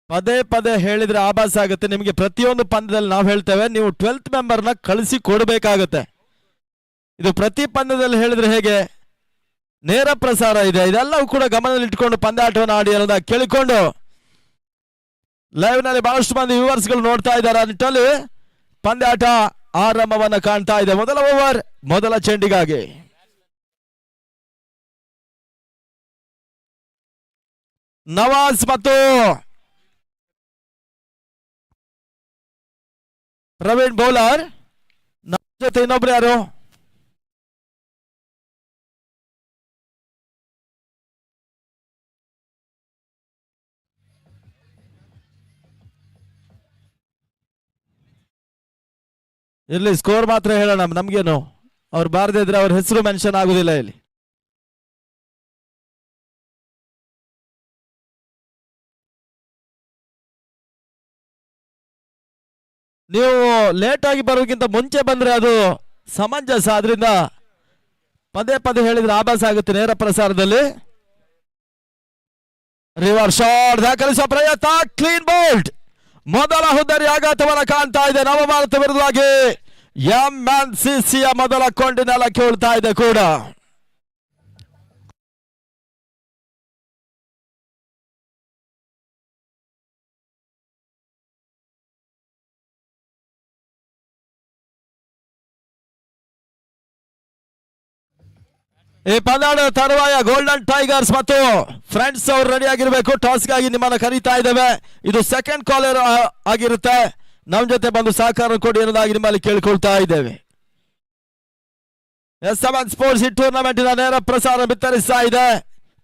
ಪದೇ ಪದೇ ಹೇಳಿದ್ರೆ ಆಭಾಸ ಆಗುತ್ತೆ ನಿಮಗೆ. ಪ್ರತಿಯೊಂದು ಪಂದ್ಯದಲ್ಲಿ ನಾವು ಹೇಳ್ತೇವೆ ನೀವು 12th ಮೆಂಬರ್ನ ಕಳಿಸಿ ಕೊಡಬೇಕಾಗುತ್ತೆ. ಇದು ಪ್ರತಿ ಪಂದ್ಯದಲ್ಲಿ ಹೇಳಿದ್ರೆ ಹೇಗೆ? ನೇರ ಪ್ರಸಾರ ಇದೆ, ಇದೆಲ್ಲವೂ ಕೂಡ ಗಮನದಲ್ಲಿ ಇಟ್ಕೊಂಡು ಪಂದ್ಯಾಟವನ್ನು ಆಡಿ ಅನ್ನೋದ ಕೇಳಿಕೊಂಡು ಲೈವ್ ನಲ್ಲಿ ಬಹಳಷ್ಟು ಮಂದಿ ವ್ಯೂವರ್ಸ್ ಗಳು ನೋಡ್ತಾ ಇದ್ದಾರೆ. ಆ ನಿಟ್ಟಲ್ಲಿ ಪಂದ್ಯಾಟ ಆರಂಭವನ್ನ ಕಾಣ್ತಾ ಇದೆ. ಮೊದಲ ಓವರ್ ಮೊದಲ ಚೆಂಡಿಗಾಗಿ ನವಾಜ್ ಮತ್ತು ಪ್ರವೀಣ್ ಬೌಲರ್. ನಮ್ಮ ಜೊತೆ ಇನ್ನೊಬ್ರು ಯಾರು? ಇಲ್ಲಿ ಸ್ಕೋರ್ ಮಾತ್ರ ಹೇಳೋಣ, ನಮ್ಗೇನು ಅವ್ರು ಬಾರದೇ ಇದ್ರೆ ಅವ್ರ ಹೆಸರು ಮೆನ್ಷನ್ ಆಗುದಿಲ್ಲ ಇಲ್ಲಿ. ನೀವು ಲೇಟ್ ಆಗಿ ಬರೋಕ್ಕಿಂತ ಮುಂಚೆ ಬಂದ್ರೆ ಅದು ಸಮಂಜಸ. ಆದ್ರಿಂದ ಪದೇ ಪದೇ ಹೇಳಿದ್ರೆ ಆಭಾಸ ಆಗುತ್ತೆ ನೇರ ಪ್ರಸಾರದಲ್ಲಿ. ರಿವರ್ಸ್ ಶಾಟ್ ದಾಖಲಿಸುವ ಪ್ರಯತ್ನ, ಕ್ಲೀನ್ ಬೋಲ್ಡ್. ಮೊದಲ ಹುದ್ದರಿ ಆಘಾತವನ್ನ ಕಾಣ್ತಾ ಇದೆ ನವಭಾರತ ವಿರುದ್ಧವಾಗಿ. ಎಂಎನ್ಸಿಸಿಯ ಮೊದಲ ಕೊಂಡಿನೆಲ್ಲ ಕೇಳ್ತಾ ಇದೆ ಕೂಡ. ಈ ಪಂದ್ಯಾಟ ತರುವಾಯ ಗೋಲ್ಡನ್ ಟೈಗರ್ಸ್ ಮತ್ತು ಫ್ರೆಂಡ್ಸ್ ಅವರು ರೆಡಿ ಆಗಿರ್ಬೇಕು. ಟಾಸ್ಗಾಗಿ ನಿಮ್ಮನ್ನ ಕರೀತಾ ಇದ್ದೇವೆ. ಇದು ಸೆಕೆಂಡ್ ಕಾಲರ್ ಆಗಿರುತ್ತೆ. ನಮ್ಮ ಜೊತೆ ಬಂದು ಸಹಕಾರ ಕೊಡಿ ಅನ್ನೋದಾಗಿ ನಿಮ್ಮಲ್ಲಿ ಕೇಳಿಕೊಳ್ತಾ ಇದ್ದೇವೆ. S7 ಸ್ಪೋರ್ಟ್ಸ್ ಈ ಟೂರ್ನಮೆಂಟಿನ ನೇರ ಪ್ರಸಾರ ಬಿತ್ತರಿಸ್ತಾ ಇದೆ.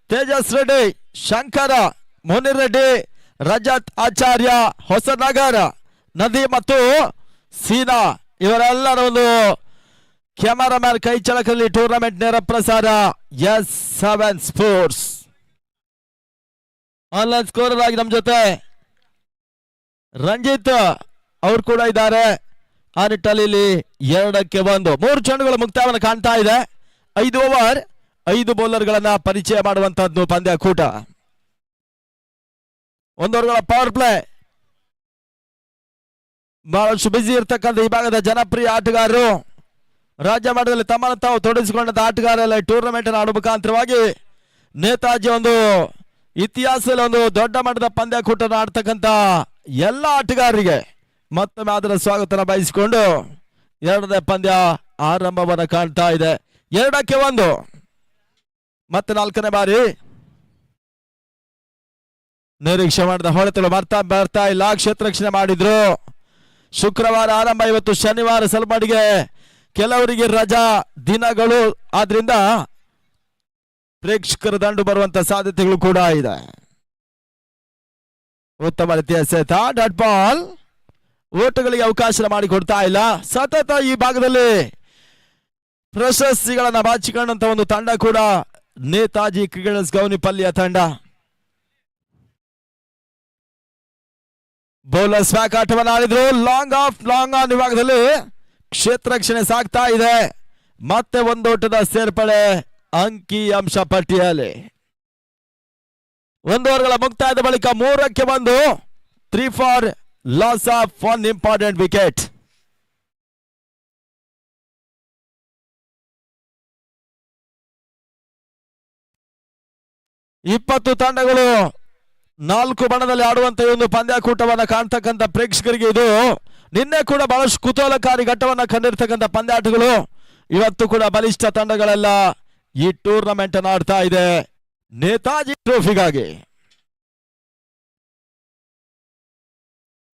ತೇಜಸ್ ರೆಡ್ಡಿ, ಶಂಕರ, ಮುನಿರ್ ರೆಡ್ಡಿ, ರಜತ್ ಆಚಾರ್ಯ, ಹೊಸನಗರ, ನದಿ ಮತ್ತು ಸೀನಾ ಇವರೆಲ್ಲರ ಒಂದು ಕ್ಯಾಮರಾಮ್ಯಾನ್ ಕೈ ಚಳಕಲ್ಲಿ ಟೂರ್ನಮೆಂಟ್ ನೇರ ಪ್ರಸಾರ S7 ಸ್ಪೋರ್ಟ್ಸ್. ಆನ್ಲೈನ್ ಸ್ಕೋರರ್ ಆಗಿ ನಮ್ಮ ಜೊತೆ ರಂಜಿತ್ ಅವ್ರು ಕೂಡ ಇದ್ದಾರೆ. ಆ ನಿಟ್ಟಲ್ಲಿ 2-1 3 ಚೆಂಡುಗಳ ಮುಕ್ತಾಯವನ್ನು ಕಾಣ್ತಾ ಇದೆ. 5 ಓವರ್ 5 ಬೌಲರ್ಗಳನ್ನ ಪರಿಚಯ ಮಾಡುವಂತಹದ್ದು ಪಂದ್ಯಕೂಟ. 1 ಓವರ್ಗಳ ಪವರ್ ಪ್ಲೇ. ಬಹಳಷ್ಟು ಬಿಸಿ ಇರ್ತಕ್ಕಂಥ ಈ ಭಾಗದ ಜನಪ್ರಿಯ ಆಟಗಾರರು, ರಾಜ್ಯ ಮಟ್ಟದಲ್ಲಿ ತಮ್ಮನ್ನು ತಾವು ತೊಡಗಿಸಿಕೊಂಡಂತ ಆಟಗಾರರೆಲ್ಲ ಟೂರ್ನಮೆಂಟ್ ಅನ್ನು ಆಡುವ ಮುಖಾಂತರವಾಗಿ ನೇತಾಜಿ ಒಂದು ಇತಿಹಾಸದಲ್ಲಿ ಒಂದು ದೊಡ್ಡ ಮಟ್ಟದ ಪಂದ್ಯಕೂಟ ಆಡ್ತಕ್ಕಂಥ ಎಲ್ಲ ಆಟಗಾರರಿಗೆ ಮತ್ತೊಮ್ಮೆ ಅದರ ಸ್ವಾಗತ ಬಯಸಿಕೊಂಡು 2ನೇ ಪಂದ್ಯ ಆರಂಭವನ್ನು ಕಾಣ್ತಾ ಇದೆ. 2-1 ಮತ್ತೆ 4ನೇ ಬಾರಿ ನಿರೀಕ್ಷೆ ಮಾಡಿದ ಹೊಡೆತಗಳು ಬರ್ತಾ ಇಲ್ಲ. ಕ್ಷೇತ್ರ ರಕ್ಷಣೆ ಮಾಡಿದ್ರು. ಶುಕ್ರವಾರ ಆರಂಭ, ಇವತ್ತು ಶನಿವಾರ ಸ್ವಲ್ಪ ಮಟ್ಟಿಗೆ ಕೆಲವರಿಗೆ ರಜಾ ದಿನಗಳು, ಆದ್ರಿಂದ ಪ್ರೇಕ್ಷಕರ ದಂಡು ಬರುವಂತ ಸಾಧ್ಯತೆಗಳು ಕೂಡ ಇದೆ. ಉತ್ತಮ ರೀತಿಯ ಸೆತ ಡಾಟ್ ಬಾಲ್, ಓಟಗಳಿಗೆ ಅವಕಾಶ ಮಾಡಿಕೊಡ್ತಾ ಇಲ್ಲ. ಸತತ ಈ ಭಾಗದಲ್ಲಿ ಪ್ರಶಸ್ತಿಗಳನ್ನ ಬಾಚಿಕೊಂಡಂತ ಒಂದು ತಂಡ ಕೂಡ ನೇತಾಜಿ ಕ್ರಿಕೆಟರ್ಸ್ ಗೌನಿಪಲ್ಲಿಯ ತಂಡ. ಬೌಲರ್ಸ್ ಬ್ಯಾಕ್ ಆಟವನ್ನು ಆಡಿದ್ರು. ಲಾಂಗ್ ಆನ್ ವಿಭಾಗದಲ್ಲಿ ಕ್ಷೇತ್ರ ರಕ್ಷಣೆ ಸಾಗ್ತಾ ಇದೆ. ಮತ್ತೆ ಒಂದು ಓಟದ ಸೇರ್ಪಡೆ ಅಂಕಿ ಅಂಶ ಪಟ್ಟಿಯಲ್ಲಿ. 1 ಓವರ್ಗಳ ಮುಕ್ತಾಯದ ಬಳಿಕ 3-1 3 for loss of 1 important wicket. ಇಪ್ಪತ್ತು ತಂಡಗಳು 4 ಬಣದಲ್ಲಿ ಆಡುವಂತ ಒಂದು ಪಂದ್ಯಾಕೂಟವನ್ನ ಕಾಣ್ತಕ್ಕಂಥ ಪ್ರೇಕ್ಷಕರಿಗೆ ಇದು ನಿನ್ನೆ ಕೂಡ ಬಹಳಷ್ಟು ಕುತೂಹಲಕಾರಿ ಘಟ್ಟವನ್ನ ಕಂಡಿರ್ತಕ್ಕಂಥ ಪಂದ್ಯಾಟಗಳು. ಇವತ್ತು ಕೂಡ ಬಲಿಷ್ಠ ತಂಡಗಳೆಲ್ಲ ಈ ಟೂರ್ನಮೆಂಟ್ ಅನ್ನು ಆಡ್ತಾ ಇದೆ ನೇತಾಜಿ ಟ್ರೋಫಿಗಾಗಿ.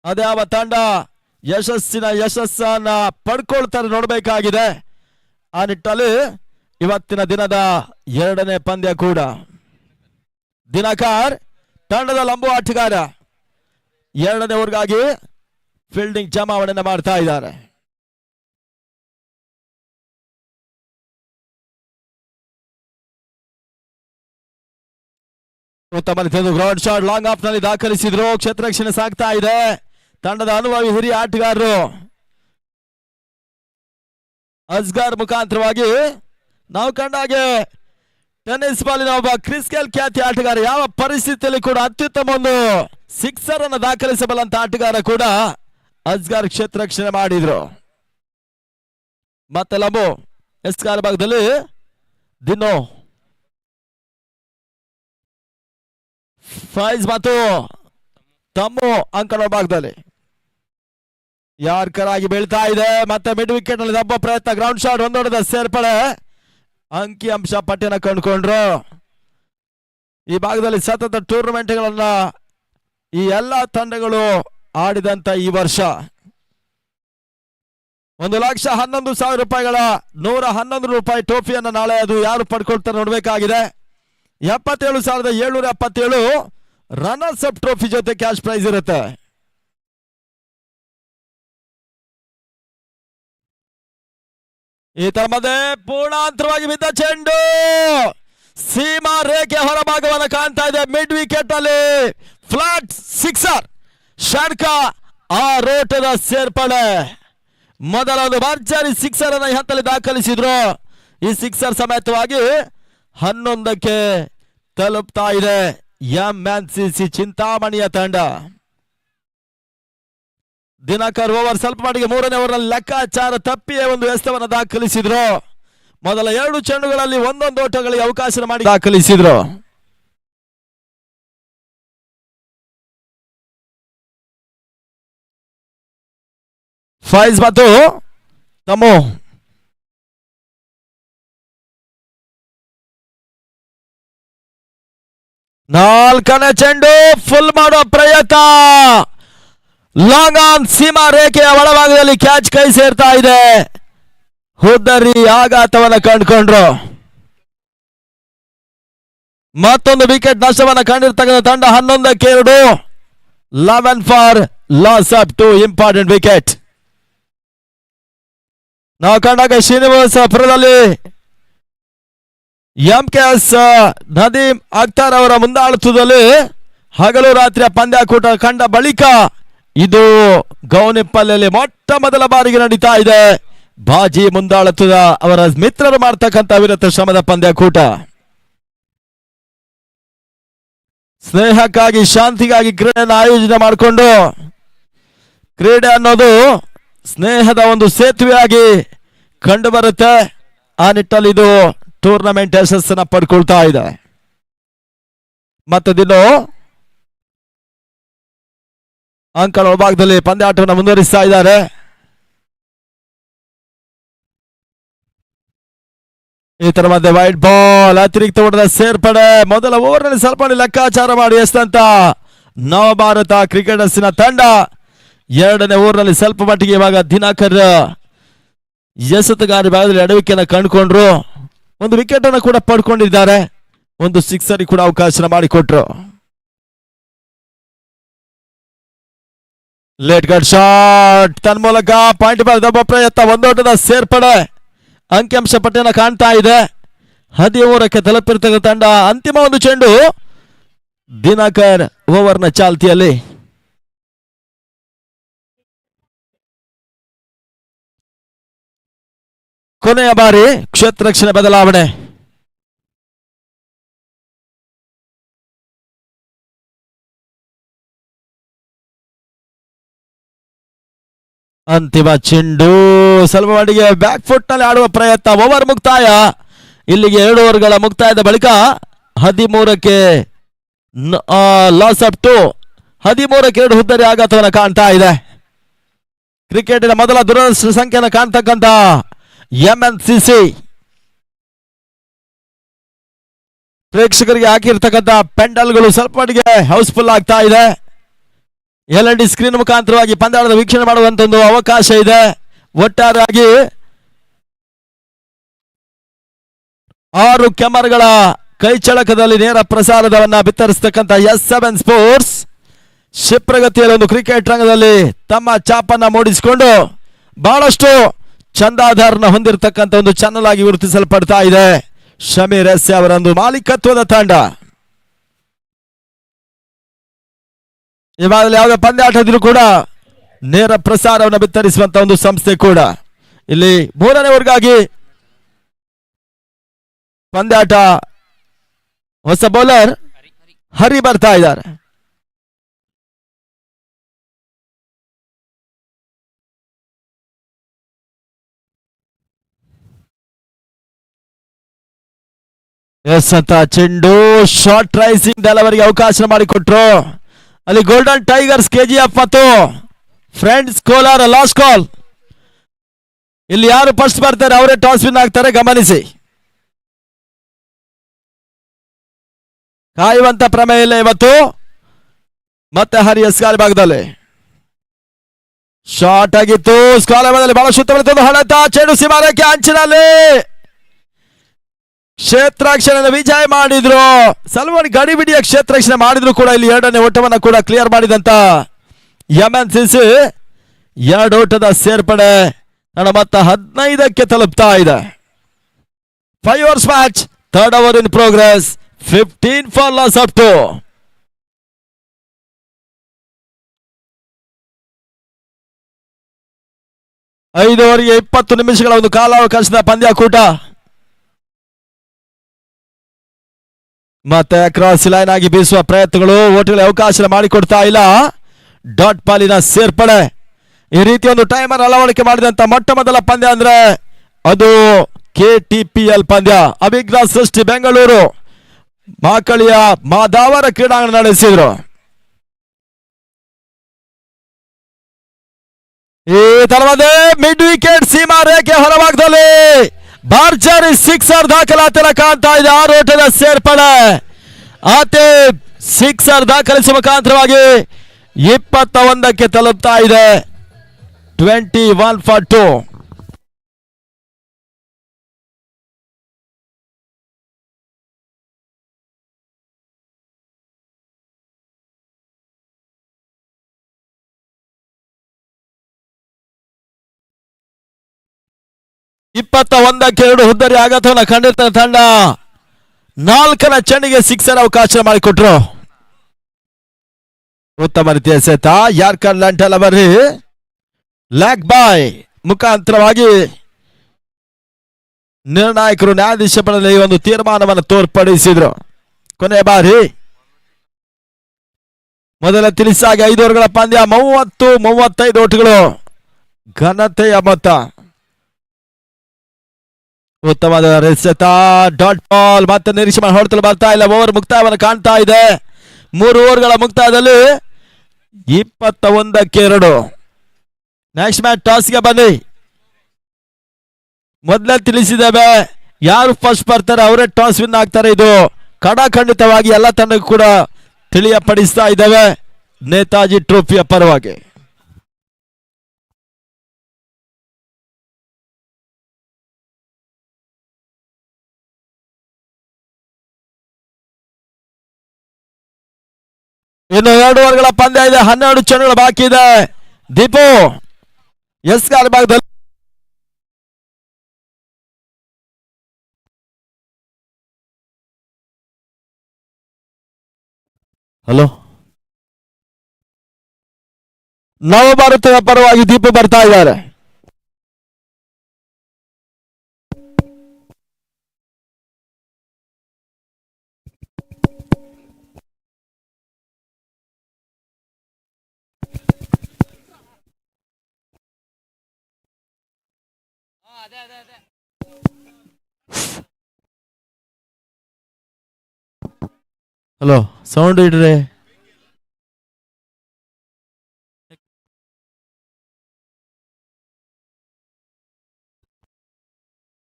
ಅದ್ಯಾವ ತಂಡ ಯಶಸ್ಸನ್ನ ಪಡ್ಕೊಳ್ತಾರೆ ನೋಡ್ಬೇಕಾಗಿದೆ. ಆ ನಿಟ್ಟಲ್ಲಿ ಇವತ್ತಿನ ದಿನದ 2ನೇ ಪಂದ್ಯ ಕೂಡ ದಿನಕರ್ ತಂಡದ ಲಂಬು ಆಟಗಾರ 2ನೇ ಓವರ್ಗಾಗಿ ಫೀಲ್ಡಿಂಗ್ ಜಮಾವಣೆಯನ್ನು ಮಾಡ್ತಾ ಇದ್ದಾರೆ. ಉತ್ತಮ ಗ್ರೌಂಡ್ ಶಾಟ್ ಲಾಂಗ್ ಆಫ್ ನಲ್ಲಿ ದಾಖಲಿಸಿದ್ರು. ಕ್ಷೇತ್ರ ರಕ್ಷಣೆ ಸಾಗ್ತಾ ಇದೆ. ತಂಡದ ಅನುಭವಿ ಹಿರಿಯ ಆಟಗಾರರು ಅಸ್ಗರ್ ಮುಖಾಂತರವಾಗಿ ನಾವು ಕಂಡ ಹಾಗೆ ಟೆನ್ನಿಸ್ ಬಾಲಿನ ಒಬ್ಬ ಕ್ರಿಸ್ಕೆಲ್ ಖ್ಯಾತಿ ಆಟಗಾರ, ಯಾವ ಪರಿಸ್ಥಿತಿಯಲ್ಲಿ ಕೂಡ ಅತ್ಯುತ್ತಮ ಒಂದು ಸಿಕ್ಸರ್ ಅನ್ನು ದಾಖಲಿಸಬಲ್ಲಂತ ಆಟಗಾರ ಕೂಡ ಅಸ್ಗರ್ ಕ್ಷೇತ್ರ ರಕ್ಷಣೆ ಮಾಡಿದ್ರು. ಮತ್ತೆ ಲಂಬು ಎಸ್ಕಾರ್ ಭಾಗದಲ್ಲಿ ದಿನೋ ಫೈಜ್ ಮತ್ತು ತಮ್ಮು ಅಂಕಣ ಭಾಗದಲ್ಲಿ ಯಾರ್ಕರ್ ಆಗಿ ಬೀಳ್ತಾ ಇದೆ. ಮತ್ತೆ ಮಿಡ್ ವಿಕೆಟ್ ನಲ್ಲಿ ದಬ್ಬ ಪ್ರಯತ್ನ, ಗ್ರೌಂಡ್ ಶಾಟ್, ಒಂದೊಡ್ಡದ ಸೇರ್ಪಡೆ, ಅಂಕಿ ಅಂಶ ಪಟ್ಟಿನ ಕಂಡುಕೊಂಡ್ರು. ಈ ಭಾಗದಲ್ಲಿ ಸತತ ಟೂರ್ನಮೆಂಟ್ಗಳನ್ನ ಈ ಎಲ್ಲಾ ತಂಡಗಳು ಆಡಿದಂತ ಈ ವರ್ಷ 1,11,000 ರೂಪಾಯಿಗಳ 111 ರೂಪಾಯಿ ಟ್ರೋಫಿಯನ್ನು ನಾಳೆ ಅದು ಯಾರು ಪಡ್ಕೊಳ್ತಾರೆ ನೋಡ್ಬೇಕಾಗಿದೆ. 77,777 ರನ್ನರ್ಸ್ ಅಪ್ ಟ್ರೋಫಿ ಜೊತೆ ಕ್ಯಾಶ್ ಪ್ರೈಸ್ ಇರುತ್ತೆ. ಈ ತರ ಮಧ್ಯೆ ಪೂರ್ಣಾಂತರವಾಗಿ ಬಿದ್ದ ಚೆಂಡು ಸೀಮಾ ರೇಖೆ ಹೊರಭಾಗವನ್ನು ಕಾಣ್ತಾ ಇದೆ. ಮಿಡ್ ವಿಕೆಟ್ ಅಲ್ಲಿ ಫ್ಲಾಟ್ ಸಿಕ್ಸರ್, ಷಡ್ಕ ಆ ರೋಟದ ಸೇರ್ಪಡೆ. ಮೊದಲ ಒಂದು ಭರ್ಜರಿ ಸಿಕ್ಸರ್ ಅನ್ನ ಈ ಹಂತದಲ್ಲಿ ದಾಖಲಿಸಿದ್ರು. ಈ ಸಿಕ್ಸರ್ ಸಮೇತವಾಗಿ 11ಕ್ಕೆ ತಲುಪ್ತಾ ಇದೆ ಎಂಎನ್ಸಿಸಿ ಚಿಂತಾಮಣಿಯ ತಂಡ. ದಿನಕರ್ ಓವರ್ ಸ್ವಲ್ಪ ಮಟ್ಟಿಗೆ 3ನೇ ಓವರ್ನಲ್ಲಿ ಲೆಕ್ಕಾಚಾರ ತಪ್ಪಿಯೇ ಒಂದು ಎಸೆತವನ್ನು ದಾಖಲಿಸಿದ್ರು. ಮೊದಲ 2 ಚೆಂಡುಗಳಲ್ಲಿ ಒಂದೊಂದು ಓಟಗಳಿಗೆ ಅವಕಾಶ ಮಾಡಿ ದಾಖಲಿಸಿದ್ರು. ಫೈಜ್ ಮತ್ತು ತಮ್ಮು ನಾಲ್ಕನೇ ಚೆಂಡು ಫುಲ್ ಮಾಡುವ ಪ್ರಯತ್ನ, ಲಾಂಗ್ ಆನ್ ಸೀಮಾ ರೇಖೆಯ ಒಳಭಾಗದಲ್ಲಿ ಕ್ಯಾಚ್ ಕೈ ಸೇರ್ತಾ ಇದೆ. ಹುದ್ದರಿ ಆಘಾತವನ್ನು ಕಂಡುಕೊಂಡ್ರು. ಮತ್ತೊಂದು ವಿಕೆಟ್ ನಷ್ಟವನ್ನು ಕಂಡಿರ್ತಕ್ಕಂಥ ತಂಡ 11ಕ್ಕೆ 2, 11 for loss of 2 important wicket. ನಾವು ಕಂಡಾಗ ಶ್ರೀನಿವಾಸಪುರದಲ್ಲಿ ಎಂಕೆಎಸ್ ನದೀಮ್ ಅಖ್ತರ್ ಅವರ ಮುಂದಾಳತ್ವದಲ್ಲಿ ಹಗಲು ರಾತ್ರಿಯ ಪಂದ್ಯಾಕೂಟ ಕಂಡ ಬಳಿಕ ಇದು ಗೌನಿಪ್ಪಲ್ಲಿ ಮೊಟ್ಟ ಮೊದಲ ಬಾರಿಗೆ ನಡೀತಾ ಇದೆ. ಬಾಜಿ ಮುಂದಾಳತ್ವದ ಅವರ ಮಿತ್ರರು ಮಾಡ್ತಕ್ಕಂಥ ವಿರತ ಶ್ರಮದ ಪಂದ್ಯಾಕೂಟ. ಸ್ನೇಹಕ್ಕಾಗಿ ಶಾಂತಿಗಾಗಿ ಕ್ರೀಡೆಯನ್ನು ಆಯೋಜನೆ ಮಾಡಿಕೊಂಡು, ಕ್ರೀಡೆ ಅನ್ನೋದು ಸ್ನೇಹದ ಒಂದು ಸೇತುವೆಯಾಗಿ ಕಂಡು ಬರುತ್ತೆ. ಆ ನಿಟ್ಟಲ್ಲಿ ಇದು ಟೂರ್ನಮೆಂಟ್ ಯಶಸ್ಸನ್ನ ಪಡ್ಕೊಳ್ತಾ ಇದೆ. ಮತ್ತೆ ದಿನ ಅಂಕಣ ವಿಭಾಗದಲ್ಲಿ ಪಂದ್ಯಾಟವನ್ನು ಮುಂದುವರಿಸ್ತಾ ಇದ್ದಾರೆ. ಈ ತರ ಮಧ್ಯೆ ವೈಟ್ ಬಾಲ್, ಅತಿರಿಕ್ತ ಓಟದ ಸೇರ್ಪಡೆ. ಮೊದಲ ಓವರ್ನಲ್ಲಿ ಸ್ವಲ್ಪ ಲೆಕ್ಕಾಚಾರ ಮಾಡಿ ಎಸೆದಂತ ನವಭಾರತ ಕ್ರಿಕೆಟರ್ಸಿನ ತಂಡ 2ನೇ ಓವರ್ನಲ್ಲಿ ಸ್ವಲ್ಪ ಮಟ್ಟಿಗೆ ಇವಾಗ ದಿನಾಕರ್ ಎಸೆತಗಾರ ಭಾಗದಲ್ಲಿ ಎಡವಿಕೆಯನ್ನು ಕಂಡುಕೊಂಡ್ರು. ಒಂದು ವಿಕೆಟ್ ಅನ್ನು ಕೂಡ ಪಡ್ಕೊಂಡಿದ್ದಾರೆ. ಒಂದು ಸಿಕ್ಸರ್ ಕೂಡ ಅವಕಾಶ ಮಾಡಿಕೊಟ್ರು. ಲೇಟ್ ಕಟ್ ಶಾಟ್, ತನ್ಮೂಲಕ ಪಾಯಿಂಟ್ ಬಾಲ್ ದಬ್ಬ ಪ್ರಯತ್ನ, ಒಂದೋಟದ ಸೇರ್ಪಡೆ, ಅಂಕಿಅಂಶ ಪಟ್ಟಿಯನ್ನು ಕಾಣ್ತಾ ಇದೆ. 13ಕ್ಕೆ ತಲುಪಿರ್ತಕ್ಕಂಥ ತಂಡ. ಅಂತಿಮ ಒಂದು ಚೆಂಡು ದಿನಾಕರ್ ಓವರ್ನ ಚಾಲ್ತಿಯಲ್ಲಿ. ಕೊನೆಯ ಬಾರಿ ಕ್ಷೇತ್ರ ರಕ್ಷಣೆ ಬದಲಾವಣೆ. ಅಂತಿಮ ಚೆಂಡು ಸ್ವಲ್ಪ ಮಟ್ಟಿಗೆ ಬ್ಯಾಕ್ ಫುಟ್ ನಲ್ಲಿ ಆಡುವ ಪ್ರಯತ್ನ. ಓವರ್ ಮುಕ್ತಾಯ. ಇಲ್ಲಿಗೆ 2 ಓವರ್ಗಳ ಮುಕ್ತಾಯದ ಬಳಿಕ 13ಕ್ಕೆ ಲಾಸ್ ಆಫ್ 2, 13ಕ್ಕೆ 2 ಹುದ್ದರಿ ಆಘಾತವನ್ನು ಕಾಣ್ತಾ ಇದೆ. ಕ್ರಿಕೆಟಿನ ಮೊದಲ ದುರದೃಷ್ಟ ಸಂಖ್ಯೆಯನ್ನು ಕಾಣ್ತಕ್ಕಂಥ ಎಂಎನ್ಸಿಸಿ ಪ್ರೇಕ್ಷಕರಿಗೆ ಹಾಕಿರ್ತಕ್ಕಂಥ ಪೆಂಡಲ್ಗಳು ಸ್ವಲ್ಪ ಮಟ್ಟಿಗೆ ಹೌಸ್ಫುಲ್ ಆಗ್ತಾ ಇದೆ. LED ಸ್ಕ್ರೀನ್ ಮುಖಾಂತರವಾಗಿ ಪಂದ್ಯಾಟದ ವೀಕ್ಷಣೆ ಮಾಡುವಂತ ಒಂದು ಅವಕಾಶ ಇದೆ. ಒಟ್ಟಾರೆಯಾಗಿ 6 ಕ್ಯಾಮರಾಗಳ ಕೈಚಳಕದಲ್ಲಿ ನೇರ ಪ್ರಸಾರದವನ್ನ ಬಿತ್ತರಿಸತಕ್ಕಂಥ S7 ಸ್ಪೋರ್ಟ್ಸ್ ಕ್ಷಿಪ್ರಗತಿಯಲ್ಲಿ ಒಂದು ಕ್ರಿಕೆಟ್ ರಂಗದಲ್ಲಿ ತಮ್ಮ ಚಾಪನ್ನ ಮೂಡಿಸಿಕೊಂಡು ಬಹಳಷ್ಟು ಚಂದಾಧಾರನ ಹೊಂದಿರತಕ್ಕಂಥ ಒಂದು ಚಾನಲ್ ಆಗಿ ಗುರುತಿಸಲ್ಪಡ್ತಾ ಇದೆ. ಶಮೀರ್ ಎಸ್ ಅವರ ಒಂದು ಮಾಲೀಕತ್ವದ ತಂಡ. ಇವಾಗಲೇ ಯಾವುದೇ ಪಂದ್ಯಾಟದಿದ್ರು ಕೂಡ ನೇರ ಪ್ರಸಾರವನ್ನು ಬಿತ್ತರಿಸುವಂತ ಒಂದು ಸಂಸ್ಥೆ ಕೂಡ. ಇಲ್ಲಿ 3ನೇ ಓವರ್ಗಾಗಿ ಪಂದ್ಯಾಟ ಹೊಸ ಬೌಲರ್ ಹರಿ ಬರ್ತಾ ಇದ್ದಾರೆ. ಎಸ್ ಅಂತ ಚೆಂಡು ಶಾರ್ಟ್ ರೈಸಿಂಗ್ ಡೆಲಿವರಿಗೆ ಅವಕಾಶ ಮಾಡಿಕೊಟ್ರು. ಅಲ್ಲಿ ಗೋಲ್ಡನ್ ಟೈಗರ್ಸ್ KGF ಮತ್ತು ಫ್ರೆಂಡ್ಸ್ ಕೋಲಾರ ಲಾಸ್ಟ್ ಕಾಲ್. ಇಲ್ಲಿ ಯಾರು ಫಸ್ಟ್ ಬರ್ತಾರೆ ಅವರೇ ಟಾಸ್ ವಿನ್ ಆಗ್ತಾರೆ, ಗಮನಿಸಿ. ಕಾಯುವಂತ ಪ್ರಮೇಯ ಇಲ್ಲ ಇವತ್ತು. ಮತ್ತೆ ಹರಿ ಎಸ್ಗಾಲ್ ಭಾಗದಲ್ಲಿ ಶಾರ್ಟ್ ಆಗಿತ್ತು. ಸ್ಕಾಲದಲ್ಲಿ ಬಹಳ ಶುದ್ಧ ಹಳತ ಚೆಂಡು ಸೀಮಾರೇಖೆ ಅಂಚಿನಲ್ಲಿ ಕ್ಷೇತ್ರರಕ್ಷಣೆ ವಿಜಯ ಮಾಡಿದ್ರು. ಸಲ್ಮಾನ್ ಗಡಿಬಿಡಿಯ ಕ್ಷೇತ್ರರಕ್ಷಣೆ ಮಾಡಿದ್ರು ಕೂಡ ಇಲ್ಲಿ ಎರಡನೇ ಓಟವನ್ನು ಕೂಡ ಕ್ಲಿಯರ್ ಮಾಡಿದಂತ MNCC 2 ಓಟದ ಸೇರ್ಪಡೆ ನನ್ನ ಮತ್ತೆ 15ಕ್ಕೆ ತಲುಪ್ತಾ ಇದೆ. 5 overs match, 3rd over in progress, 15 for loss up to. ಐದು ಓವರ್ಗೆ 20 ನಿಮಿಷಗಳ ಒಂದು ಕಾಲಾವಕಾಶದ ಪಂದ್ಯಾಕೂಟ. ಮತ್ತೆ ಕ್ರಾಸ್ ಲೈನ್ ಆಗಿ ಬೀಸುವ ಪ್ರಯತ್ನಗಳು, ಓಟುಗಳ ಅವಕಾಶ ಮಾಡಿಕೊಡ್ತಾ ಇಲ್ಲ. ಡಾಟ್ ಪಾಲಿನ ಸೇರ್ಪಡೆ. ಈ ರೀತಿ ಒಂದು ಟೈಮರ್ ಅಳವಡಿಕೆ ಮಾಡಿದಂತ ಮೊಟ್ಟ ಮೊದಲ ಪಂದ್ಯ ಅಂದ್ರೆ ಅದು KTPL ಪಂದ್ಯ. ಅಭಿಜ್ಞಾ ಸೃಷ್ಟಿ ಬೆಂಗಳೂರು ಮಾಕಳಿಯ ಮಾದಾವರ ಕ್ರೀಡಾಂಗಣ ನಡೆಸಿದ್ರು. ಈ ತರವಾದ ಮಿಡ್ ವಿಕೆಟ್ ಸೀಮಾ ರೇಖೆ ಹೊರಭಾಗದಲ್ಲಿ ಭರ್ಜರಿ ಸಿಕ್ಸರ್ ದಾಖಲಾತಿ ಕಾಣ್ತಾ ಇದೆ. 6 ಓಟದ ಸೇರ್ಪಡೆ. ಆತೆ ಸಿಕ್ಸರ್ ದಾಖಲಿಸುವ ಮುಖಾಂತರವಾಗಿ 21ಕ್ಕೆ ತಲುಪ್ತಾ ಇದೆ. 21 for 2. ಎರಡು ಹುದ್ದರಿ ಆಘಾತವನ್ನು ಕಂಡಿರ್ತಾನೆ ತಂಡ. 4ರ ಚೆಂಡಿಗೆ ಸಿಕ್ಸರ್ ಅವಕಾಶ ಮಾಡಿಕೊಟ್ರು. ಉತ್ತಮ ರೀತಿಯ ಎಸೆತ. ಯಾರ್ಕರ್ ಲಂಟಲ್ ಅವರಿ ಲ್ಯಾಗ್ ಬಾಯ್ ಮುಖಾಂತರವಾಗಿ ನಿರ್ಣಾಯಕರು ನ್ಯಾಯಾಧೀಶ ಬಳಿ ಒಂದು ತೀರ್ಮಾನವನ್ನು ತೋರ್ಪಡಿಸಿದ್ರು. ಕೊನೆಯ ಬಾರಿ ಮೊದಲ ತಿಳಿಸಾಗಿ 5 ಓವರ್ಗಳ ಪಂದ್ಯ 30-35 ಓಟುಗಳು ಘನತೆಯ ಮೊತ್ತ. ಉತ್ತಮವಾದ ಎಸೆತ. ಡಾಟ್ ಬಾಲ್ ಮತ್ತೆ ನಿರೀಕ್ಷೆ ಮಾಡಿ ಹೊಡೆತಲು ಬರ್ತಾ ಇಲ್ಲ. ಓವರ್ ಮುಕ್ತಾಯವನ್ನು ಕಾಣ್ತಾ ಇದೆ. 3 ಓವರ್ಗಳ ಮುಕ್ತಾಯದಲ್ಲಿ 21ಕ್ಕೆ 2. ನೆಕ್ಸ್ಟ್ ಮ್ಯಾಚ್ ಟಾಸ್ಗೆ ಬನ್ನಿ. ಮೊದಲೇ ತಿಳಿಸಿದ್ದೇವೆ, ಯಾರು ಫಸ್ಟ್ ಬರ್ತಾರೆ ಅವರೇ ಟಾಸ್ ವಿನ್ ಆಗ್ತಾರೆ. ಇದು ಕಡಾಖಂಡಿತವಾಗಿ ಎಲ್ಲ ತಂಡಕ್ಕೂ ಕೂಡ ತಿಳಿಯಪಡಿಸ್ತಾ ಇದ್ದೇವೆ ನೇತಾಜಿ ಟ್ರೋಫಿಯ ಪರವಾಗಿ. ಇನ್ನು 2 ಓವರ್ಗಳ ಪಂದ್ಯ ಇದೆ. 12 ಚೆಂಡುಗಳು ಬಾಕಿ ಇದೆ. ದೀಪು ಎಸ್ಗಾರ್ ಭಾಗದಲ್ಲಿ ಹಲೋ ನವಭಾರತದ ಪರವಾಗಿ ದೀಪು ಬರ್ತಾ ಇದ್ದಾರೆ. ಹಲೋ ಸೌಂಡ್ ಇಡ್ರಿ.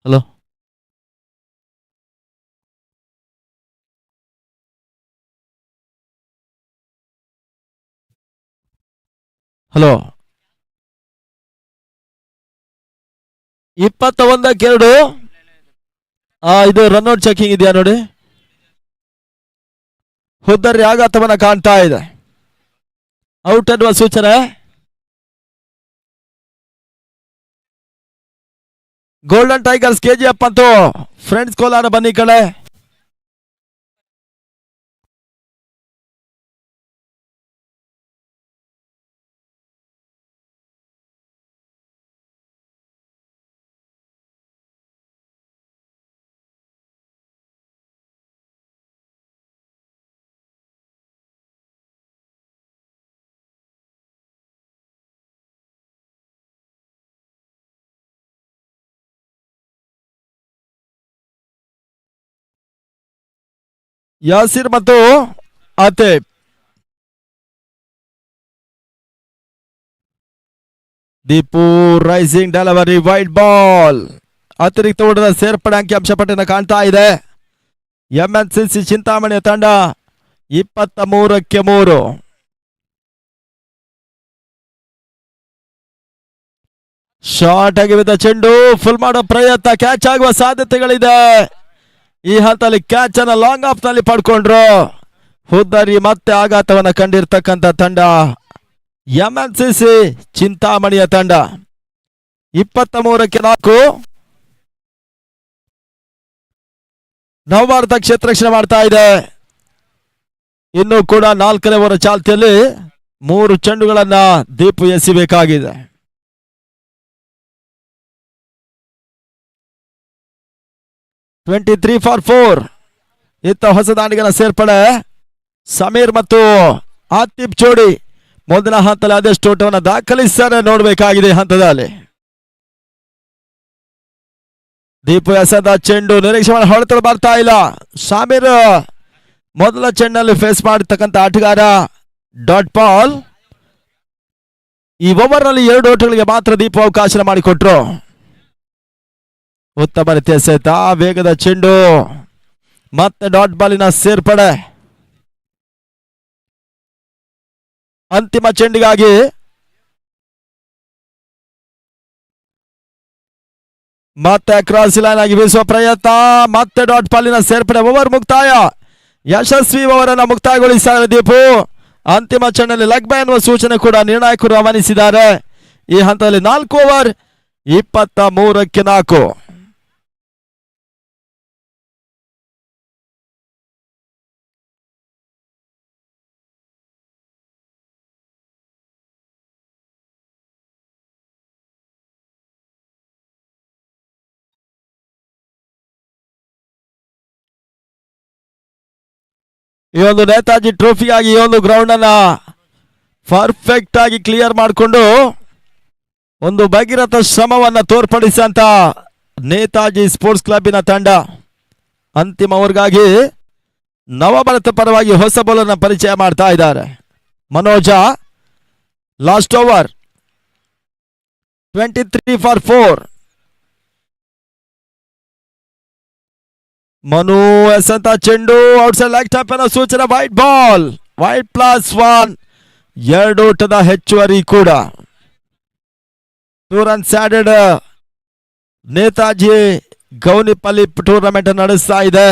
ಹಲೋ ಹಲೋ 21ಕ್ಕೆ 2. ಇದು ರನ್ಔಟ್ ಚೆಕಿಂಗ್ ಇದೆಯಾ ನೋಡಿ. ಹುದ್ದರಿ ಆಘಾತವನ್ನ ಕಾಣ್ತಾ ಇದೆ. ಔಟ್ ಅನ್ನುವ ಸೂಚನೆ. ಗೋಲ್ಡನ್ ಟೈಗರ್ಸ್ KGF ಮತ್ತು ಫ್ರೆಂಡ್ಸ್ ಕೋಲಾರ ಬನ್ನಿ ಕಡೆ. ಯಾಸಿರ್ ಮತ್ತು Ateeb. Deepu rising delivery wide ball. ಅತಿರಿಕ್ತ ಓಟದ ಸೇರ್ಪಡೆ ಅಂಕಿಅಂಶ ಪಟ್ಟಿನ ಕಾಣ್ತಾ ಇದೆ. ಎಂಎನ್ಸಿಸಿ ಚಿಂತಾಮಣಿಯ ತಂಡ 23-3. ಶಾರ್ಟ್ ಆಗಿ ಬಿದ್ದ ಚೆಂಡು ಫುಲ್ ಮಾಡೋ ಪ್ರಯತ್ನ, ಕ್ಯಾಚ್ ಆಗುವ ಸಾಧ್ಯತೆಗಳಿದೆ. ಈ ಹಂತದಲ್ಲಿ ಕ್ಯಾಚ್ ಅನ್ನ ಲಾಂಗ್ ಆಫ್ ನಲ್ಲಿ ಪಡ್ಕೊಂಡ್ರು. ಹುದ್ದರಿ ಮತ್ತೆ ಆಘಾತವನ್ನ ಕಂಡಿರ್ತಕ್ಕಂಥ ತಂಡ ಎಂಎನ್ಸಿಸಿ ಚಿಂತಾಮಣಿಯ ತಂಡ. 23-4. ನವಭಾರತ ಕ್ಷೇತ್ರ ರಕ್ಷಣೆ ಮಾಡ್ತಾ ಇದೆ. ಇನ್ನು ಕೂಡ 4ನೇ ಓವರ್ ಚಾಲ್ತಿಯಲ್ಲಿ 3 ಚೆಂಡುಗಳನ್ನ ದೀಪು ಎಸಿಬೇಕಾಗಿದೆ. (23-4). ಇತ್ತ ಹೊಸ ದಾಂಡಿಗನ ಸೇರ್ಪಡೆ. ಸಮೀರ್ ಮತ್ತು ಆತಿಫ್ ಜೋಡಿ ಮೊದಲ ಹಂತದಲ್ಲಿ ಅದೆಷ್ಟು ಓಟವನ್ನು ದಾಖಲಿಸ್ತಾರೆ ನೋಡಬೇಕಾಗಿದೆ. ಹಂತದಲ್ಲಿ ದೀಪು ಎಸೆದ ಚೆಂಡು ನಿರೀಕ್ಷೆ ಮಾಡಿ ಹೊಡೆತಲು ಬರ್ತಾ ಇಲ್ಲ. ಸಮೀರ್ ಮೊದಲ ಚೆಂಡಿನಲ್ಲಿ ಫೇಸ್ ಮಾಡಿರ್ತಕ್ಕಂಥ ಆಟಗಾರ. Dot ball. ಈ ಓವರ್ ನಲ್ಲಿ 2 ಓಟಗಳಿಗೆ ಮಾತ್ರ ದೀಪು ಅವಕಾಶ ಮಾಡಿಕೊಟ್ರು. ಉತ್ತಮ ರೀತಿಯ ಎಸೆತ, ವೇಗದ ಚೆಂಡು, ಮತ್ತೆ ಡಾಟ್ ಬಾಲಿನ ಸೇರ್ಪಡೆ. ಅಂತಿಮ ಚೆಂಡಿಗಾಗಿ ಮತ್ತೆ ಕ್ರಾಸ್ ಲೈನ್ ಆಗಿ ಬೀಸುವ ಪ್ರಯತ್ನ, ಮತ್ತೆ ಡಾಟ್ ಬಾಲಿನ ಸೇರ್ಪಡೆ. ಓವರ್ ಮುಕ್ತಾಯ. ಯಶಸ್ವಿ ಓವರ್ ಅನ್ನು ಮುಕ್ತಾಯಗೊಳಿಸಿದ್ದಾರೆ ದೀಪು. ಅಂತಿಮ ಚೆಂಡಲ್ಲಿ ಲೆಗ್ ಬೈ ಎನ್ನುವ ಸೂಚನೆ ಕೂಡ ನಿರ್ಣಾಯಕರು ಗಮನಿಸಿದ್ದಾರೆ. ಈ ಹಂತದಲ್ಲಿ 4 ಓವರ್ 23-4. ಈ ಒಂದು ನೇತಾಜಿ ಟ್ರೋಫಿಯಾಗಿ ಈ ಒಂದು ಗ್ರೌಂಡ್ ಅನ್ನ ಪರ್ಫೆಕ್ಟ್ ಆಗಿ ಕ್ಲಿಯರ್ ಮಾಡಿಕೊಂಡು ಒಂದು ಭಗೀರಥ ಶ್ರಮವನ್ನ ತೋರ್ಪಡಿಸಿದಂತ ನೇತಾಜಿ ಸ್ಪೋರ್ಟ್ಸ್ ಕ್ಲಬ್ಬಿನ ತಂಡ ಅಂತಿಮ ಓವರ್ಗಾಗಿ ನವಭಾರತ ಪರವಾಗಿ ಹೊಸ ಬೌಲರ್ನ ಪರಿಚಯ ಮಾಡ್ತಾ ಇದ್ದಾರೆ. ಮನೋಜ. Last over. 23-4. ಮನು ಎಸೆತ ಚೆಂಡು ಔಟ್ಸೈಡ್ ಲೆಗ್ ಟಾಪ್ ಅನ್ನೋ ಸೂಚನೆ. White ball. ವೈಟ್ +1. 2 ಓಟದ ಹೆಚ್ಚುವರಿ ಕೂಡ. 2 ರನ್ಸ್ ಆಡೆಡ್. ನೇತಾಜಿ ಗೌನಿಪಲ್ಲಿ ಟೂರ್ನಮೆಂಟ್ ನಡೆಸ್ತಾ ಇದೆ.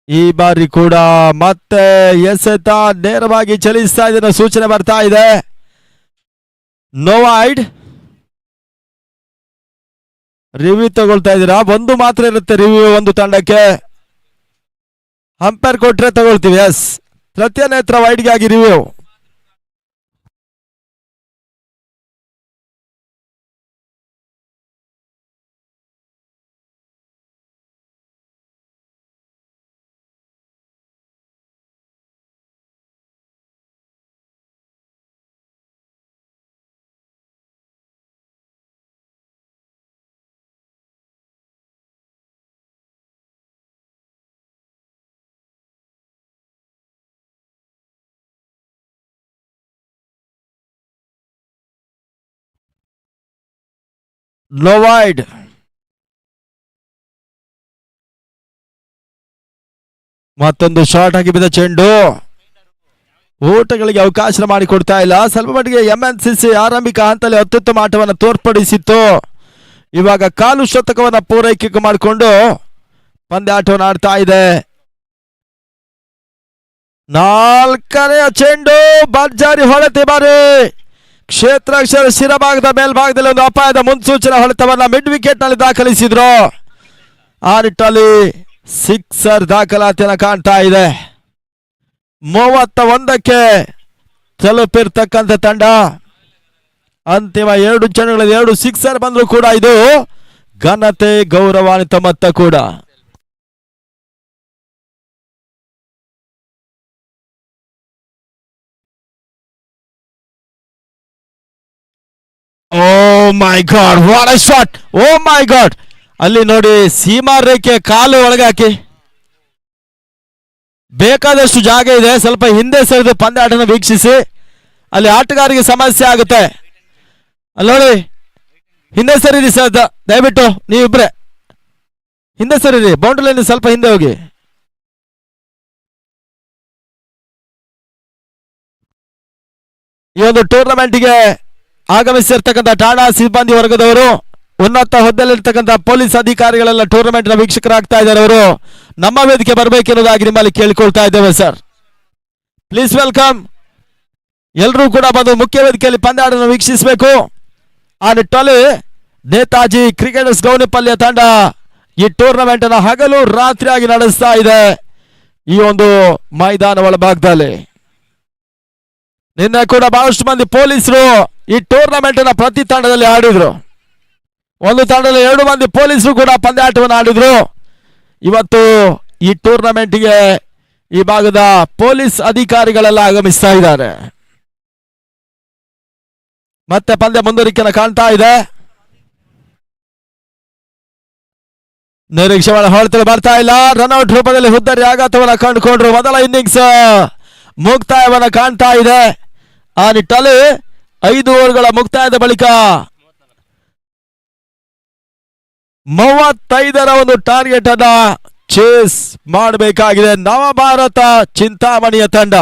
ಈ ಬಾರಿ ಕೂಡ ಮತ್ತೆ ಎಸೆತ ನೇರವಾಗಿ ಚಲಿಸ್ತಾ ಇದೆ ಸೂಚನೆ ಬರ್ತಾ ಇದೆ. No wide. ರಿವ್ಯೂ ತಗೊಳ್ತಾ ಇದ್ದೀರಾ? ಒಂದು ಮಾತ್ರ ಇರುತ್ತೆ ರಿವ್ಯೂ ಒಂದು ತಂಡಕ್ಕೆ. ಅಂಪೈರ್ ಕೊಟ್ರೆ ತಗೊಳ್ತೀವಿ. ಎಸ್, ಪ್ರತ್ಯನೇತ್ರ ವೈಡ್ಗಾಗಿ ರಿವ್ಯೂ. No wide. ಮತ್ತೊಂದು ಶಾರ್ಟ್ ಆಗಿ ಬಿದ್ದ ಚೆಂಡು. ಓಟಗಳಿಗೆ ಅವಕಾಶ ಮಾಡಿಕೊಡ್ತಾ ಇಲ್ಲ. ಸ್ವಲ್ಪ ಮಟ್ಟಿಗೆ ಎಂಎನ್ಸಿಸಿ ಆರಂಭಿಕ ಹಂತದಲ್ಲಿ ಅತ್ಯುತ್ತಮ ಆಟವನ್ನು ತೋರ್ಪಡಿಸಿತ್ತು. ಇವಾಗ ಕಾಲು ಶತಕವನ್ನು ಪೂರೈಕೆ ಮಾಡಿಕೊಂಡು ಪಂದ್ಯಾಟವನ್ನು ಆಡ್ತಾ ಇದೆ. 4ನೇ ಚೆಂಡು ಭರ್ಜರಿ ಹೊಡೆತ. ಬಾರಿ ಕ್ಷೇತ್ರ ಶಿರಭಾಗದ ಮೇಲ್ಭಾಗದಲ್ಲಿ ಒಂದು ಅಪಾಯದ ಮುನ್ಸೂಚನಾ ಹೊಡೆತವನ್ನ ಮಿಡ್ ವಿಕೆಟ್ ನಲ್ಲಿ ದಾಖಲಿಸಿದ್ರು. ಆ ನಿಟ್ಟಲ್ಲಿ ಸಿಕ್ಸರ್ ದಾಖಲಾತಿಯನ್ನು ಕಾಣ್ತಾ ಇದೆ. 31ಕ್ಕೆ ತಲುಪಿರ್ತಕ್ಕಂಥ ತಂಡ. ಅಂತಿಮ 2 ಚೆಂಡುಗಳಲ್ಲಿ 2 ಸಿಕ್ಸರ್ ಬಂದ್ರು ಕೂಡ ಇದು ಘನತೆ ಗೌರವಾನ್ವಿತ ಮೊತ್ತ ಕೂಡ. Oh my God, what a shot! Oh my God, ಅಲ್ಲಿ ನೋಡಿ ಸೀಮಾ ರೇಖೆ ಕಾಲು ಒಳಗೆ ಹಾಕಿ. ಬೇಕಾದಷ್ಟು ಜಾಗ ಇದೆ, ಸ್ವಲ್ಪ ಹಿಂದೆ ಸರಿದು ಪಂದ್ಯಾಟನ ವೀಕ್ಷಿಸಿ. ಅಲ್ಲಿ ಆಟಗಾರರಿಗೆ ಸಮಸ್ಯೆ ಆಗುತ್ತೆ. ಅಲ್ಲಿ ನೋಡಿ ಹಿಂದೆ ಸರಿದಿ ಸರ್, ದಯವಿಟ್ಟು ನೀವಿಬ್ರೆ ಹಿಂದೆ ಸರಿದಿ, ಬೌಂಡ್ರಿ ಲೈನ್ ಸ್ವಲ್ಪ ಹಿಂದೆ ಹೋಗಿ. ಈ ಒಂದು ಟೂರ್ನಮೆಂಟ್ಗೆ ಆಗಮಿಸಿರ್ತಕ್ಕಂಥ ಠಾಣಾ ಸಿಬ್ಬಂದಿ ವರ್ಗದವರು, ಉನ್ನತ ಹುದ್ದೆಯಲ್ಲಿರ್ತಕ್ಕಂಥ ಪೊಲೀಸ್ ಅಧಿಕಾರಿಗಳೆಲ್ಲ ಟೂರ್ನಮೆಂಟ್ ನ ವೀಕ್ಷಕರಾಗ್ತಾ ಇದ್ದಾರೆ. ಅವರು ನಮ್ಮ ವೇದಿಕೆ ಬರಬೇಕೆನ್ನುವುದಾಗಿ ನಿಮ್ಮಲ್ಲಿ ಕೇಳಿಕೊಳ್ತಾ ಇದ್ದೇವೆ ಸರ್. Please welcome. ಎಲ್ಲರೂ ಕೂಡ ಬಂದು ಮುಖ್ಯ ವೇದಿಕೆಯಲ್ಲಿ ಪಂದ್ಯಾಟವನ್ನು ವೀಕ್ಷಿಸಬೇಕು. ಆ ನಿಟ್ಟಲ್ಲಿ ನೇತಾಜಿ ಕ್ರಿಕೆಟರ್ಸ್ ಗೌನಿಪಲ್ಯ ತಂಡ ಈ ಟೂರ್ನಮೆಂಟ್ ಅನ್ನು ಹಗಲು ರಾತ್ರಿಯಾಗಿ ನಡೆಸ್ತಾ ಇದೆ ಈ ಒಂದು ಮೈದಾನ ಒಳಭಾಗದಲ್ಲಿ. ನಿನ್ನೆ ಕೂಡ ಬಹಳಷ್ಟು ಮಂದಿ ಪೊಲೀಸರು ಈ ಟೂರ್ನಮೆಂಟ್ ಅನ್ನ ಪ್ರತಿ ತಂಡದಲ್ಲಿ ಆಡಿದ್ರು. ಒಂದು ತಂಡದಲ್ಲಿ 2 ಮಂದಿ ಪೊಲೀಸರು ಕೂಡ ಪಂದ್ಯಾಟವನ್ನು ಆಡಿದ್ರು. ಇವತ್ತು ಈ ಟೂರ್ನಮೆಂಟ್ಗೆ ಈ ಭಾಗದ ಪೊಲೀಸ್ ಅಧಿಕಾರಿಗಳೆಲ್ಲ ಆಗಮಿಸ್ತಾ ಇದ್ದಾರೆ. ಮತ್ತೆ ಪಂದ್ಯ ಮುಂದುವರಿಕೆಯನ್ನು ಕಾಣ್ತಾ ಇದೆ. ನಿರೀಕ್ಷೆ ಹೊರತಲು ಬರ್ತಾ ಇಲ್ಲ. ರನ್ಔಟ್ ರೂಪದಲ್ಲಿ ಹುದ್ದರಿ ಆಘಾತವನ್ನು ಕಂಡುಕೊಂಡ್ರು. ಮೊದಲ ಇನ್ನಿಂಗ್ಸ್ ಮುಕ್ತಾಯವನ್ನು ಕಾಣ್ತಾ ಇದೆ. ಆ ನಿಟ್ಟಲ್ಲಿ 5 ಓವರ್ಗಳ ಮುಕ್ತಾಯದ ಬಳಿಕ 35ರ ಒಂದು ಟಾರ್ಗೆಟ್ ಅನ್ನ ಚೇಸ್ ಮಾಡಬೇಕಾಗಿದೆ ನವಭಾರತ ಚಿಂತಾಮಣಿಯ ತಂಡ.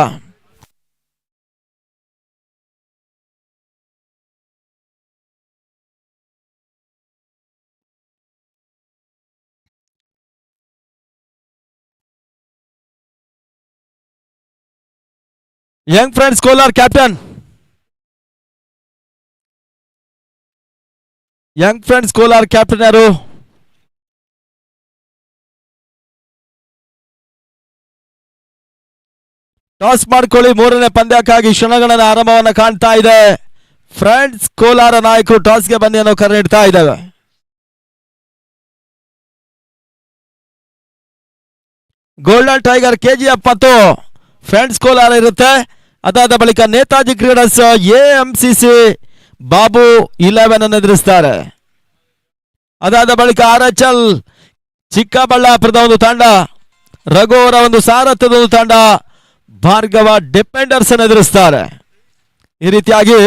Young friends Kolar captain, Young friends Kolar captain ಯಾರು? ಟಾಸ್ ಮಾಡ್ಕೊಳ್ಳಿ. 3ನೇ ಪಂದ್ಯಕ್ಕಾಗಿ ಕ್ಷಣಗಣನ ಆರಂಭವನ್ನು ಕಾಣ್ತಾ ಇದೆ. ಫ್ರೆಂಡ್ಸ್ ಕೋಲಾರ ನಾಯಕರು ಟಾಸ್ಗೆ ಬನ್ನಿ ಅನ್ನೋ ಕರೆ ನೀಡ್ತಾ ಇದ್ದಾವೆ. ಗೋಲ್ಡನ್ ಟೈಗರ್ KGF ಮತ್ತು ಫ್ರೆಂಡ್ಸ್ ಕೋಲಾರ ಇರುತ್ತೆ. ಅದಾದ ಬಳಿಕ ನೇತಾಜಿ ಕ್ರೀಡರ್ಸ್ AMCC ಬಾಬು 11 ಅನ್ನು ಎದುರಿಸ್ತಾರೆ. ಅದಾದ ಬಳಿಕ RHL ಚಿಕ್ಕಬಳ್ಳಾಪುರದ ಒಂದು ತಂಡ, ರಘು ಅವರ ಒಂದು ಸಾರಥ್ಯದ ಒಂದು ತಂಡ ಭಾರ್ಗವ ಡಿಪೆಂಡರ್ಸ್ ಅನ್ನು ಎದುರಿಸ್ತಾರೆ. ಈ ರೀತಿಯಾಗಿ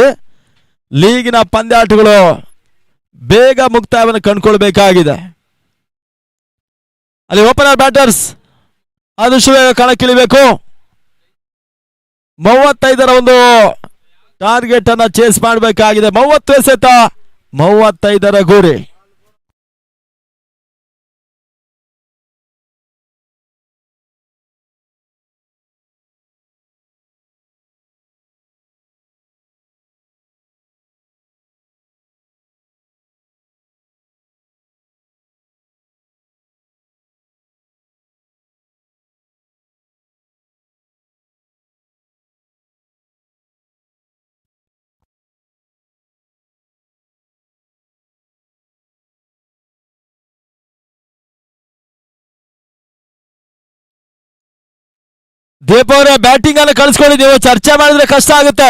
ಲೀಗಿನ ಪಂದ್ಯಾಟಗಳು ಬೇಗ ಮುಕ್ತಾಯವನ್ನು ಕಂಡುಕೊಳ್ಬೇಕಾಗಿದೆ. ಅಲ್ಲಿ ಓಪನರ್ ಬ್ಯಾಟರ್ಸ್ ಆದಷ್ಟು ಬೇಗ ಕಣಕ್ಕಿಳಿಬೇಕು. 35ರ ಒಂದು ಟಾರ್ಗೆಟ್ ಅನ್ನ ಚೇಸ್ ಮಾಡಬೇಕಾಗಿದೆ. 30 ಎಸೆತ, 35ರ ಗುರಿ. ದೀಪ ಅವರೇ, ಬ್ಯಾಟಿಂಗ್ ಅನ್ನು ಕಳಿಸ್ಕೊಳ್ಳಿ. ನೀವು ಚರ್ಚೆ ಮಾಡಿದ್ರೆ ಕಷ್ಟ ಆಗುತ್ತೆ.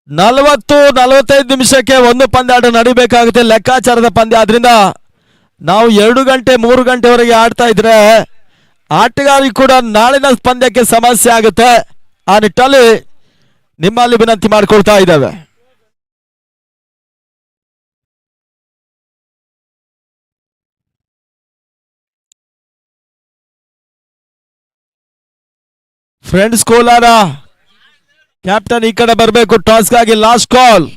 ನಲವತ್ತು 45 ನಿಮಿಷಕ್ಕೆ ಒಂದು ಪಂದ್ಯಾಟ ನಡಿಬೇಕಾಗುತ್ತೆ. ಲೆಕ್ಕಾಚಾರದ ಪಂದ್ಯ. ಆದ್ರಿಂದ ನಾವು 2 ಗಂಟೆ 3 ಗಂಟೆವರೆಗೆ ಆಡ್ತಾ ಇದ್ರೆ ಆಟಗಾರರಿಗೆ ಕೂಡ ನಾಳಿನ ಪಂದ್ಯಕ್ಕೆ ಸಮಸ್ಯೆ ಆಗುತ್ತೆ. ಆ ನಿಟ್ಟಲ್ಲಿ ನಿಮ್ಮಲ್ಲಿ ವಿನಂತಿ ಮಾಡಿಕೊಳ್ತಾ ಇದ್ದೇವೆ. ಫ್ರೆಂಡ್ಸ್ ಕೋಲಾರ ಕ್ಯಾಪ್ಟನ್ ಈ ಕಡೆ ಬರಬೇಕು. ಟಾಸ್ಗಾಗಿ ಲಾಸ್ಟ್ ಕಾಲ್.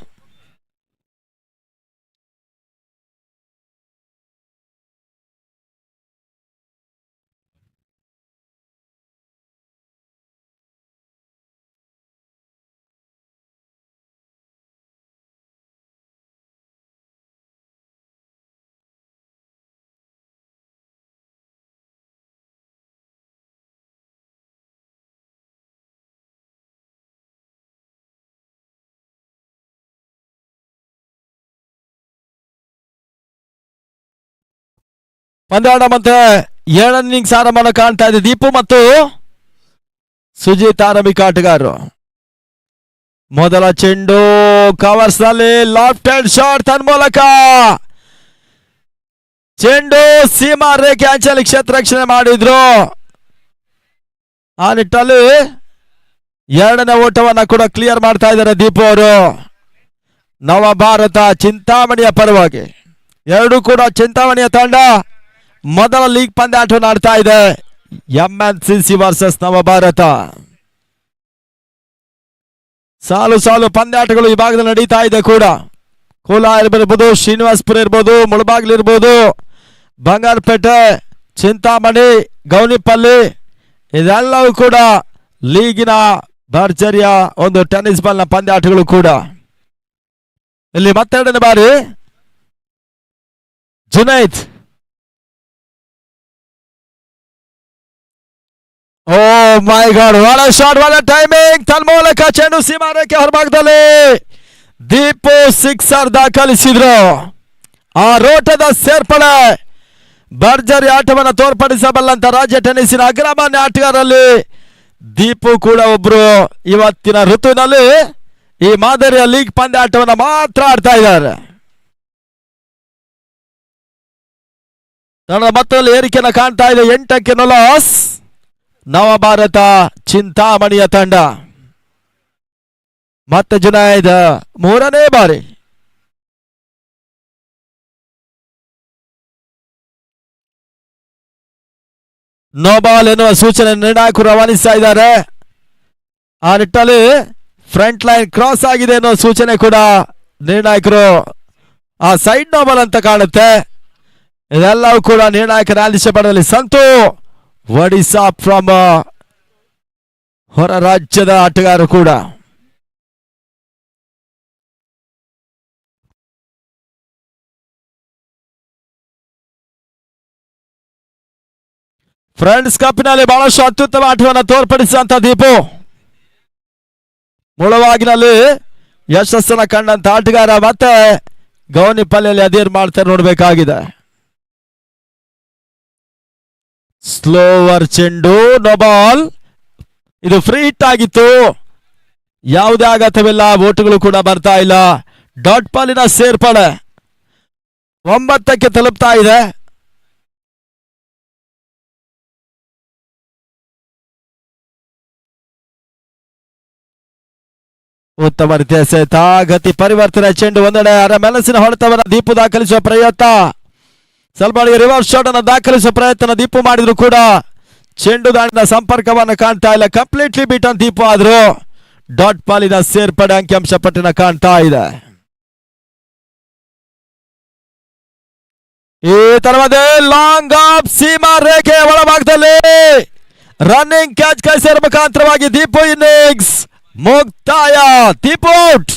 ಪಂದ್ಯಾಟ ಮತ್ತೆ 7ನೇ ಇನ್ನಿಂಗ್ಸ್ ಆರಂಭವನ್ನು ಕಾಣ್ತಾ ಇದೆ. ದೀಪು ಮತ್ತು ಸುಜಿತ್ ಆರಂಭಿಕ ಆಟಗಾರರು. ಮೊದಲ ಚೆಂಡು ಕವರ್ಸ್ ನಲ್ಲಿ ಲೆಫ್ಟ್ ಹ್ಯಾಂಡ್ ಶಾಟ್ ತನ್ಮೂಲಕ ಚೆಂಡು ಸೀಮಾ ರೇಖೆ ಅಂಚಲಿ ಕ್ಷೇತ್ರ ರಕ್ಷಣೆ ಮಾಡಿದ್ರು. ಆ ನಿಟ್ಟಲ್ಲಿ ಎರಡನೇ ಓಟವನ್ನ ಕೂಡ ಕ್ಲಿಯರ್ ಮಾಡ್ತಾ ಇದ್ದಾರೆ ದೀಪು ಅವರು. ನವ ಭಾರತ ಚಿಂತಾಮಣಿಯ ಪರವಾಗಿ ಎರಡು ಕೂಡ ಚಿಂತಾಮಣಿಯ ತಂಡ ಮೊದಲ ಲೀಗ್ ಪಂದ್ಯಾಟವನ್ನು ಆಡ್ತಾ ಇದೆ. MNCC ವರ್ಸಸ್ ನವ ಭಾರತ. ಸಾಲು ಸಾಲು ಪಂದ್ಯಾಟಗಳು ಈ ಭಾಗದಲ್ಲಿ ನಡೀತಾ ಇದೆ ಕೂಡ. ಕೋಲಾರ ಇರ್ಬೋದು, ಶ್ರೀನಿವಾಸಪುರ ಇರ್ಬೋದು, ಮುಳಬಾಗಿಲು ಇರ್ಬೋದು, ಬಂಗಾರಪೇಟೆ, ಚಿಂತಾಮಣಿ, ಗೌನಿಪಲ್ಲಿ ಇದೆಲ್ಲವೂ ಕೂಡ ಲೀಗಿನ ಭರ್ಜರಿಯ ಒಂದು ಟೆನ್ನಿಸ್ ಬಾಲ್ ನ ಪಂದ್ಯಾಟಗಳು ಕೂಡ. ಇಲ್ಲಿ ಮತ್ತೆರಡನೇ ಬಾರಿ ಜುನೈದ್, ಓ ಮೈ ಗಾಡ್, ಒಳ ಶಾಟ್, ಒಳ ಟೈಮಿಂಗ್ ತನ್ಮೂಲಕ ಚೆಂಡು ಸೀಮಾ ರೇಖೆ ಹೊರಭಾಗದಲ್ಲಿ ದೀಪು ಸಿಕ್ಸರ್ ದಾಖಲಿಸಿದ್ರು. ಆ ರೋಟದ ಸೇರ್ಪಡೆ ಭರ್ಜರಿ ಆಟವನ್ನು ತೋರ್ಪಡಿಸಬಲ್ಲಂತ ರಾಜ್ಯ ಟೆನ್ನಿಸಿನ ಅಗ್ರಮಾನ್ಯ ಆಟಗಾರರಲ್ಲಿ ದೀಪು ಕೂಡ ಒಬ್ರು. ಇವತ್ತಿನ ಋತುವಿನಲ್ಲಿ ಈ ಮಾದರಿಯ ಲೀಗ್ ಪಂದ್ಯಾಟವನ್ನು ಮಾತ್ರ ಆಡ್ತಾ ಇದ್ದಾರೆ. ತಂಡದ ಮೊತ್ತದಲ್ಲಿ ಏರಿಕೆಯನ್ನು ಕಾಣ್ತಾ ಇದೆ. 8ಕ್ಕೆ ಲಾಸ್ ನವ ಭಾರತ ಚಿಂತಾಮಣಿಯ ತಂಡ. ಮತ್ತೆ ಜುನೈದ್ ಮೂರನೇ ಬಾರಿ. ನೋ ಬಾಲ್ ಎನ್ನುವ ಸೂಚನೆ ನಿರ್ಣಾಯಕರು ರವಾನಿಸ್ತಾ ಇದ್ದಾರೆ. ಆ ನಿಟ್ಟಲ್ಲಿ ಫ್ರಂಟ್ ಲೈನ್ ಕ್ರಾಸ್ ಆಗಿದೆ ಅನ್ನೋ ಸೂಚನೆ ಕೂಡ ನಿರ್ಣಾಯಕರು ಆ ಸೈಡ್ ನೋ ಬಾಲ್ ಅಂತ ಕಾಣುತ್ತೆ. ಇದೆಲ್ಲವೂ ಕೂಡ ನಿರ್ಣಾಯಕರ ಆದೇಶಪಡಲಿ. ಸಂತು ಒಡಿಶಾ ಫ್ರಮ್ ಹೊರ ರಾಜ್ಯದ ಆಟಗಾರರು ಕೂಡ. ಫ್ರೆಂಡ್ಸ್ ಕಪ್ನಲ್ಲಿ ಬಹಳಷ್ಟು ಅತ್ಯುತ್ತಮ ಆಟವನ್ನು ತೋರ್ಪಡಿಸಿದಂತ ದೀಪು ಮುಳವಾಗಿನಲ್ಲಿ ಯಶಸ್ಸನ್ನ ಕಂಡಂತ ಆಟಗಾರ ಮತ್ತೆ ಗೌನಿಪಲ್ಲಿಯಲ್ಲಿ ಅದೇರ್ ಮಾಡ್ತಾರೆ ನೋಡ್ಬೇಕಾಗಿದೆ. ಸ್ಲೋವರ್ ಚೆಂಡು, ನೋ ಬಾಲ್. ಇದು ಫ್ರೀ ಹಿಟ್ ಆಗಿತ್ತು, ಯಾವುದೇ ಆಘಾತವಿಲ್ಲ, ಓಟುಗಳು ಕೂಡ ಬರ್ತಾ ಇಲ್ಲ. ಡಾಟ್ ಬಾಲಿನ ಸೇರ್ಪಡೆ 9ಕ್ಕೆ ತಲುಪ್ತಾ ಇದೆ. ಉತ್ತಮ ರೀತಿಯ ಸೆತ, ಗತಿ ಪರಿವರ್ತನೆ, ಚೆಂಡು ಒಂದೆಡೆ ಅರ ಮೆಲಸಿನ ಹೊಡೆತವನ್ನು ದೀಪು ದಾಖಲಿಸುವ ಪ್ರಯತ್ನ, ಸ್ವಲ್ಪ ರಿವರ್ಸ್ ಶಾಟ್ ಅನ್ನು ದಾಖಲಿಸುವ ಪ್ರಯತ್ನ ದೀಪು ಮಾಡಿದ್ರು ಕೂಡ ಚೆಂಡು ದಾಂಡಿನ ಸಂಪರ್ಕವನ್ನು ಕಾಣ್ತಾ ಇಲ್ಲ. ಕಂಪ್ಲೀಟ್ಲಿ ಬೀಟನ್ ದೀಪು ಆದ್ರು ಡಾಟ್ ಬಾಲಿನ ಸೇರ್ಪಡೆ ಅಂಕಿಅಂಶ ಪಟ್ಟಿನ ಕಾಣ್ತಾ ಇದೆ. ಈ ತರವದೇ ಲಾಂಗ್ ಆಫ್ ಸೀಮಾ ರೇಖೆ ಒಳಭಾಗದಲ್ಲಿ ರನ್ನಿಂಗ್ ಕ್ಯಾಚ್ ಕಳಿಸಿರ ಮುಖಾಂತರವಾಗಿ ದೀಪು ಇನ್ನಿಂಗ್ಸ್ ಮುಕ್ತಾಯ. ದೀಪು ಔಟ್.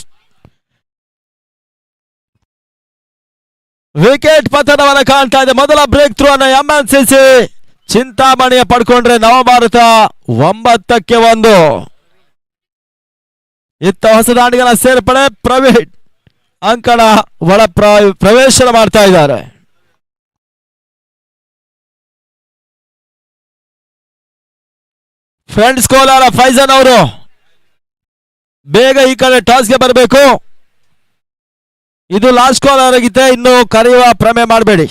ವಿಕೆಟ್ ಪತನವನ್ನು ಕಾಣ್ತಾ ಇದೆ. ಮೊದಲ ಬ್ರೇಕ್ ಥ್ರೂ ಅನ್ನು MNCC ಚಿಂತಾಮಣಿಯ ಪಡ್ಕೊಂಡ್ರೆ ನವ ಭಾರತ 9ಕ್ಕೆ 1. ಇತ್ತ ಹೊಸ ದಾಂಡಿಗನ ಸೇರ್ಪಡೆ ಪ್ರವೀಣ್ ಅಂಕಣ ಒಳ ಪ್ರವೇಶ ಮಾಡ್ತಾ ಇದ್ದಾರೆ. ಫ್ರೆಂಡ್ಸ್ ಕೋಲಾರ ಫೈಜನ್ ಅವರು ಬೇಗ ಈ ಕಡೆ ಟಾಸ್ಗೆ ಬರಬೇಕು. ಇದು ಲಾಸ್ಟ್ ಕಾಲ್ ಆಗಿದೆ, ಇನ್ನು ಕರೆಯುವ ಪ್ರಮೆ ಮಾಡಬೇಡಿ.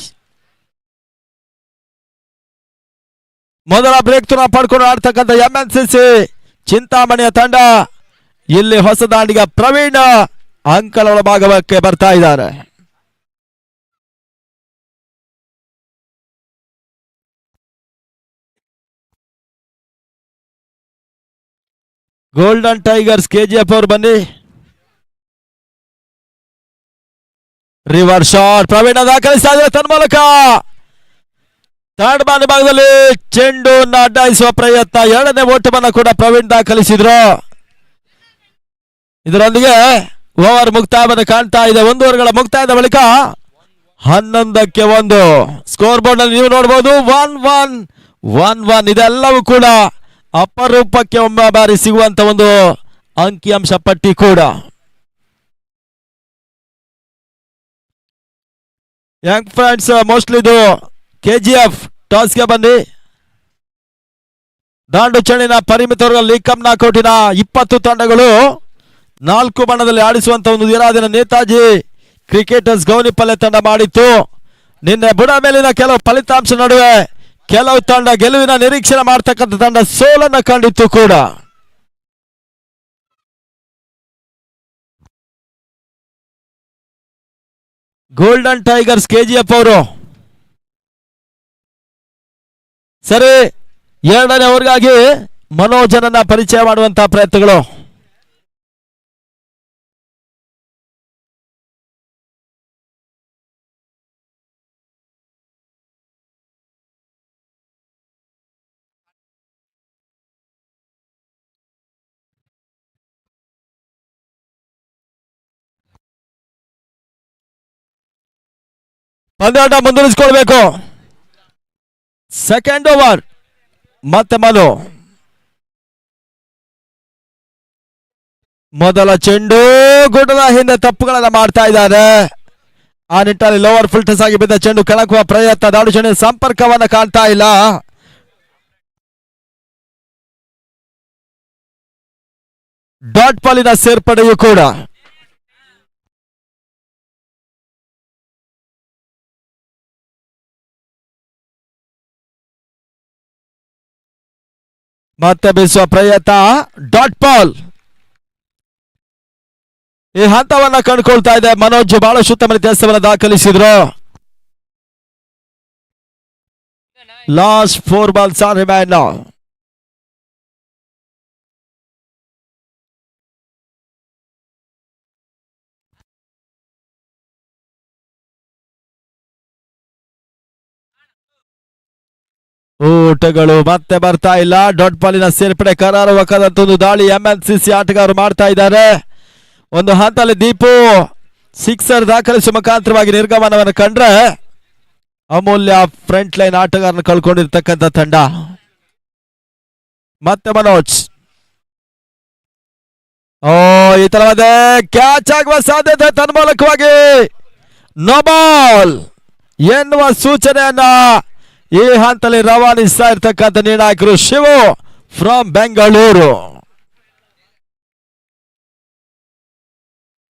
ಮೊದಲ ಬ್ರೇಕ್ ಥ್ರೂ ಪಡ್ಕೊಂಡು ಆಡ್ತಕ್ಕಂಥ MNCC ಚಿಂತಾಮಣಿಯ ತಂಡ ಇಲ್ಲಿ ಹೊಸ ದಾಂಡಿಗ ಪ್ರವೀಣ್ ಅಂಕಣ ಭಾಗಕ್ಕೆ ಬರ್ತಾ ಇದ್ದಾರೆ. ಗೋಲ್ಡನ್ ಟೈಗರ್ಸ್ KGF ಅವರು ಬನ್ನಿ. ರಿವರ್ಸ್ ಶಾಟ್ ಪ್ರವೀಣ ದಾಖಲಿಸ್ತಾ ಇದ್ದಾರೆ. ತನ್ಮೂಲಕ ಥರ್ಡ್ ಬಾಲ್ ಭಾಗದಲ್ಲಿ ಚೆಂಡನ್ನು ಅಡ್ಡಾಯಿಸುವ ಪ್ರಯತ್ನ, ಎರಡನೇ ಓಟವನ್ನು ಕೂಡ ಪ್ರವೀಣ್ ದಾಖಲಿಸಿದ್ರು. ಇದರೊಂದಿಗೆ ಓವರ್ ಮುಕ್ತಾಯವನ್ನು ಕಾಣ್ತಾ ಇದೆ. 1 ಓವರ್ಗಳ ಮುಕ್ತಾಯದ ಬಳಿಕ 11ಕ್ಕೆ 1 ಸ್ಕೋರ್ ಬೋರ್ಡ್ ನಲ್ಲಿ ನೀವು ನೋಡಬಹುದು 1-1. ಇದೆಲ್ಲವೂ ಕೂಡ ಅಪರೂಪಕ್ಕೆ ಒಮ್ಮೆ ಬಾರಿ ಸಿಗುವಂತ ಒಂದು ಅಂಕಿಅಂಶ ಪಟ್ಟಿ ಕೂಡ. ಯಂಗ್ ಫ್ರೆಂಡ್ಸ್ ಮೋಸ್ಟ್ಲಿ ಇದು KGF ಟಾಸ್ಗೆ ಬನ್ನಿ. ದಾಂಡು ಚೆಂಡಿನ ಪರಿಮಿತ ಲೀಕಂನ ಕೋಟಿನ 20 ತಂಡಗಳು 4 ಬಣ್ಣದಲ್ಲಿ ಆಡಿಸುವಂತ ಒಂದು ದಿನ ನೇತಾಜಿ ಕ್ರಿಕೆಟರ್ಸ್ ಗೌನಿಪಲ್ಲೆ ತಂಡ ಮಾಡಿತ್ತು. ನಿನ್ನೆ ಬುಡ ಮೇಲಿನ ಕೆಲವು ಫಲಿತಾಂಶ ನಡುವೆ ಕೆಲವು ತಂಡ ಗೆಲುವಿನ ನಿರೀಕ್ಷಣೆ ಮಾಡ್ತಕ್ಕಂಥ ತಂಡ ಸೋಲನ್ನು ಕಂಡಿತ್ತು ಕೂಡ. ಗೋಲ್ಡನ್ ಟೈಗರ್ಸ್ ಕೆಜಿಎಫ್ ಅವರು ಸರಿ, ಎರಡನೇ ಓವರ್ಗಾಗಿ ಮನೋಜನನ್ನ ಪರಿಚಯ ಮಾಡುವಂತಹ ಪ್ರಯತ್ನಗಳು. ಪಂದ್ಯಾಟ ಮುಂದುವರಿಸಿಕೊಳ್ಬೇಕು. ಸೆಕೆಂಡ್ ಓವರ್ ಮತ್ತೆ ಮನು. ಮೊದಲ ಚೆಂಡು ಗುಡ್ಡದ ಹಿಂದೆ ತಪ್ಪುಗಳನ್ನ ಮಾಡ್ತಾ ಇದ್ದಾರೆ. ಆ ನಿಟ್ಟಿನಲ್ಲಿ ಲೋವರ್ ಫಿಲ್ಟರ್ಸ್ ಆಗಿ ಬಿದ್ದ ಚೆಂಡು ಕೆಳಕುವ ಪ್ರಯತ್ನ. ದಾಡು ಚೆಂಡಿನ ಸಂಪರ್ಕವನ್ನ ಕಾಣ್ತಾ ಇಲ್ಲ. ಡಾಟ್ ಬಾಲಿನ ಸೇರ್ಪಡೆಯೂ ಕೂಡ. ಮತ್ತೆ ಬೀಸುವ ಪ್ರಯತ್ನ, ಡಾಟ್ ಬಾಲ್. ಈ ಹಂತವನ್ನ ಕಂಡುಕೊಳ್ತಾ ಇದೆ ಮನೋಜ್. ಬಹಳಷ್ಟು ಉತ್ತಮ ವ್ಯತ್ಯಾಸವನ್ನು ದಾಖಲಿಸಿದ್ರು. Last 4 balls are remain now. ಊಟಗಳು ಮತ್ತೆ ಬರ್ತಾ ಇಲ್ಲ. ಡಾಟ್ ಬಾಲಿನ ಸೇರ್ಪಡೆ ಕರಾರುವಕ್ಕಾದಂತ ಒಂದು ದಾಳಿ MNCC ಆಟಗಾರರು ಮಾಡ್ತಾ ಇದ್ದಾರೆ. ಒಂದು ಹಂತದಲ್ಲಿ ದೀಪು ಸಿಕ್ಸರ್ ದಾಖಲಿಸುವ ಮುಖಾಂತರವಾಗಿ ನಿರ್ಗಮನವನ್ನು ಕಂಡ್ರೆ ಅಮೂಲ್ಯ ಫ್ರಂಟ್ ಲೈನ್ ಆಟಗಾರನ ಕಳ್ಕೊಂಡಿರ್ತಕ್ಕಂಥ ತಂಡ. ಮತ್ತೆ ಮನೋಜ್. ಈ ತರವಾದ ಕ್ಯಾಚ್ ಆಗುವ ಸಾಧ್ಯತೆ ತನ್ಮೂಲಕವಾಗಿ ನೋ ಬಾಲ್ ಎನ್ನುವ ಸೂಚನೆಯನ್ನ ಈ ಹಂತದಲ್ಲಿ ರವಾನಿಸ್ತಾ ಇರ್ತಕ್ಕಂಥ ನಿರ್ಣಾಯಕರು ಶಿವು ಫ್ರಮ್ ಬೆಂಗಳೂರು.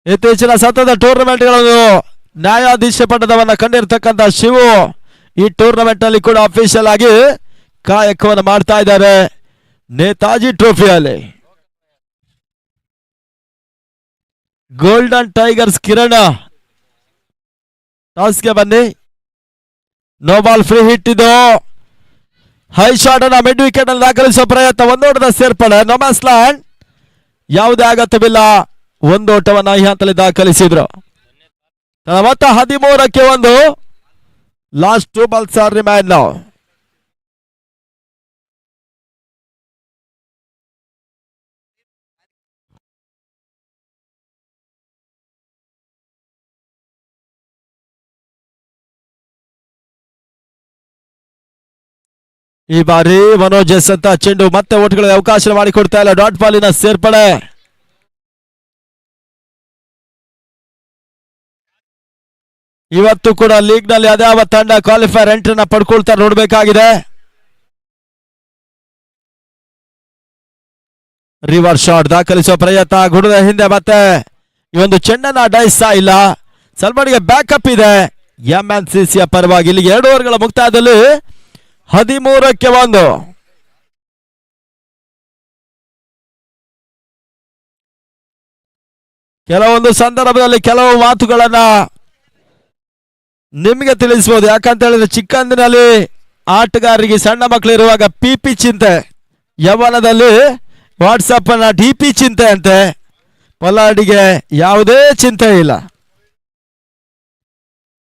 ಇತ್ತೀಚಿನ ಸತತ ಟೂರ್ನಮೆಂಟ್ಗಳನ್ನು ನ್ಯಾಯಾಧೀಶ ಪಟ್ಟದವನ್ನ ಕಂಡಿರ್ತಕ್ಕಂಥ ಶಿವು ಈ ಟೂರ್ನಮೆಂಟ್ ನಲ್ಲಿ ಕೂಡ ಅಫಿಷಿಯಲ್ ಆಗಿ ಕಾಯಕವನ್ನು ಮಾಡ್ತಾ ಇದ್ದಾರೆ ನೇತಾಜಿ ಟ್ರೋಫಿಯಲ್ಲಿ. ಗೋಲ್ಡನ್ ಟೈಗರ್ಸ್ ಕಿರಣ ಟಾಸ್ಗೆ ಬನ್ನಿ. No ball, free hit. ಇದು ಹೈ ಶಾಟ್ ಅನ್ನ ಮಿಡ್ ವಿಕೆಟ್ ಅಲ್ಲಿ ದಾಖಲಿಸುವ ಪ್ರಯತ್ನ. ಒಂದೋಟದ ಸೇರ್ಪಡೆ. ನೊಮ್ಯಾನ್ಸ್ ಲ್ಯಾಂಡ್, ಯಾವುದೇ ಅಗತ್ಯವಿಲ್ಲ. ಒಂದು ಓಟವನ್ನ ಈ ಹಂತದಲ್ಲಿ ದಾಖಲಿಸಿದ್ರು. ಮತ್ತೆ 13ಕ್ಕೆ 1. Last 2 balls are remain now. ಈ ಬಾರಿ ಮನೋಜ್ ಎಸ್ ಅಂತ ಚೆಂಡು ಮತ್ತೆ ಓಟ್ಗಳಿಗೆ ಅವಕಾಶ ಮಾಡಿಕೊಡ್ತಾ ಇಲ್ಲ. ಡಾಟ್ ಬಾಲಿನ ಸೇರ್ಪಡೆ. ಇವತ್ತು ಕೂಡ ಲೀಗ್ ನಲ್ಲಿ ಅದ್ಯಾವ ತಂಡ ಕ್ವಾಲಿಫೈರ್ ಎಂಟ್ರಿನ ಪಡ್ಕೊಳ್ತಾ ನೋಡ್ಬೇಕಾಗಿದೆ. ರಿವರ್ಸ್ ಶಾಟ್ ದಾಖಲಿಸುವ ಪ್ರಯತ್ನ. ಗುಡದ ಹಿಂದೆ ಮತ್ತೆ ಈ ಒಂದು ಚೆಂಡನ್ನ ಅಡ್ಡಾಯಿಸ್ತಾ ಇಲ್ಲ. ಸಲ್ಮಾನಿಗೆ ಬ್ಯಾಕಪ್ ಇದೆ MNCC ಪರವಾಗಿ. ಇಲ್ಲಿ 2 ಓವರ್ಗಳ ಮುಕ್ತಾಯದಲ್ಲಿ 13ಕ್ಕೆ 1. ಕೆಲವೊಂದು ಸಂದರ್ಭದಲ್ಲಿ ಕೆಲವು ಮಾತುಗಳನ್ನ ನಿಮಗೆ ತಿಳಿಸಬಹುದು. ಯಾಕಂತ ಹೇಳಿದ್ರೆ ಚಿಕ್ಕಂದಿನಲ್ಲಿ ಆಟಗಾರರಿಗೆ ಸಣ್ಣ ಮಕ್ಕಳು ಇರುವಾಗ PP ಚಿಂತೆ, ಯೌವನದಲ್ಲಿ ವಾಟ್ಸಪ್ ಅನ್ನ DP ಚಿಂತೆ ಅಂತೆ. ಪೊಲಾಡಿಗೆ ಯಾವುದೇ ಚಿಂತೆ ಇಲ್ಲ.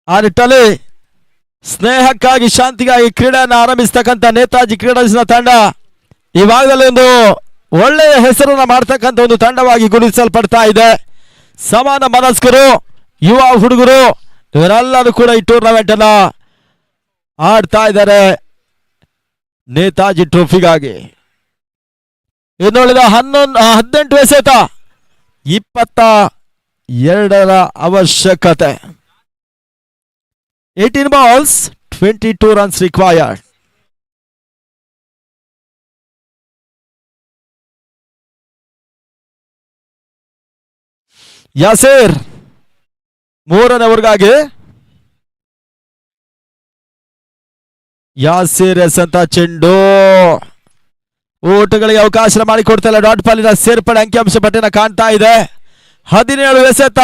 ಆ ನಿಟ್ಟಲ್ಲಿ ಸ್ನೇಹಕ್ಕಾಗಿ ಶಾಂತಿಗಾಗಿ ಕ್ರೀಡೆಯನ್ನು ಆರಂಭಿಸ್ತಕ್ಕಂಥ ನೇತಾಜಿ ಕ್ರೀಡಾ ತಂಡ ಈ ಭಾಗದಲ್ಲಿ ಒಂದು ಒಳ್ಳೆಯ ಹೆಸರನ್ನ ಮಾಡ್ತಕ್ಕಂಥ ಒಂದು ತಂಡವಾಗಿ ಗುರುತಿಸಲ್ಪಡ್ತಾ ಇದೆ. ಸಮಾನ ಮನಸ್ಕರು, ಯುವ ಹುಡುಗರು ಇವರೆಲ್ಲರೂ ಕೂಡ ಈ ಟೂರ್ನಮೆಂಟ್ ಅನ್ನ ಆಡ್ತಾ ಇದ್ದಾರೆ ನೇತಾಜಿ ಟ್ರೋಫಿಗಾಗಿ. ಇನ್ನುಳಿದ 18 ಎಸೆತ 22ರ ಅವಶ್ಯಕತೆ. 18 balls, 22 runs required. ಯಾಸೀರ್ ಮೂರನೇ ಓವರ್ಗಾಗಿ ಯಾಸೀರ್ ಎಸೆಂತ ಚೆಂಡು ಓಟಗಳಿಗೆ ಅವಕಾಶ ಮಾಡಿಕೊಡ್ತಾ ಇಲ್ಲ. ಡಾಟ್ ಬಾಲಿನ ಸೇರ್ಪಡೆ ಅಂಕಿಅಂಶ ಪಟ್ಟಿನ ಕಾಣ್ತಾ ಇದೆ. 17 ಎಸೆತ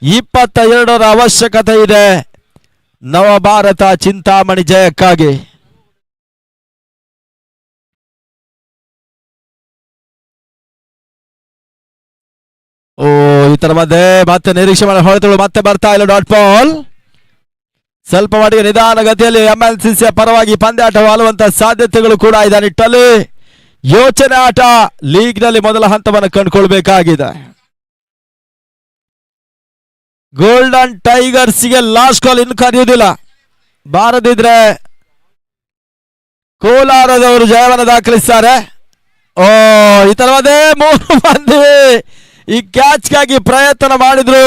22 ಅವಶ್ಯಕತೆ ಇದೆ ನವಭಾರತ ಚಿಂತಾಮಣಿ ಜಯಕ್ಕಾಗಿ. ಇತರ ಮಧ್ಯೆ ಮತ್ತೆ ನಿರೀಕ್ಷೆ ಮಾಡಿ ಹೊಡೆತಗಳು ಮತ್ತೆ ಬರ್ತಾ ಇಲ್ಲ. ಡಾಟ್ ಬಾಲ್ ಸ್ವಲ್ಪ ಮಟ್ಟಿಗೆ ನಿಧಾನ ಗತಿಯಲ್ಲಿ ಎಂಎಲ್ಸಿಸಿಯ ಪರವಾಗಿ ಪಂದ್ಯಾಟ ಆಳುವಂತಹ ಸಾಧ್ಯತೆಗಳು ಕೂಡ ಇದೆ. ನಿಟ್ಟಲ್ಲಿ ಯೋಚನೆ ಆಟ ಲೀಗ್ ನಲ್ಲಿ ಮೊದಲ ಹಂತವನ್ನು ಕಂಡುಕೊಳ್ಬೇಕಾಗಿದೆ. ಗೋಲ್ಡನ್ ಟೈಗರ್ಸ್ಗೆ ಲಾಸ್ಟ್ ಕಾಲ್ ಇನ್ನು ಕರೆಯುವುದಿಲ್ಲ. ಬಾರದಿದ್ರೆ ಕೋಲಾರದವರು ಜಯವನ್ನು ದಾಖಲಿಸ್ತಾರೆ. ಇತರ ಮಧ್ಯೆ 3 ಮಂದಿ ಈ ಕ್ಯಾಚ್ಗಾಗಿ ಪ್ರಯತ್ನ ಮಾಡಿದ್ರು.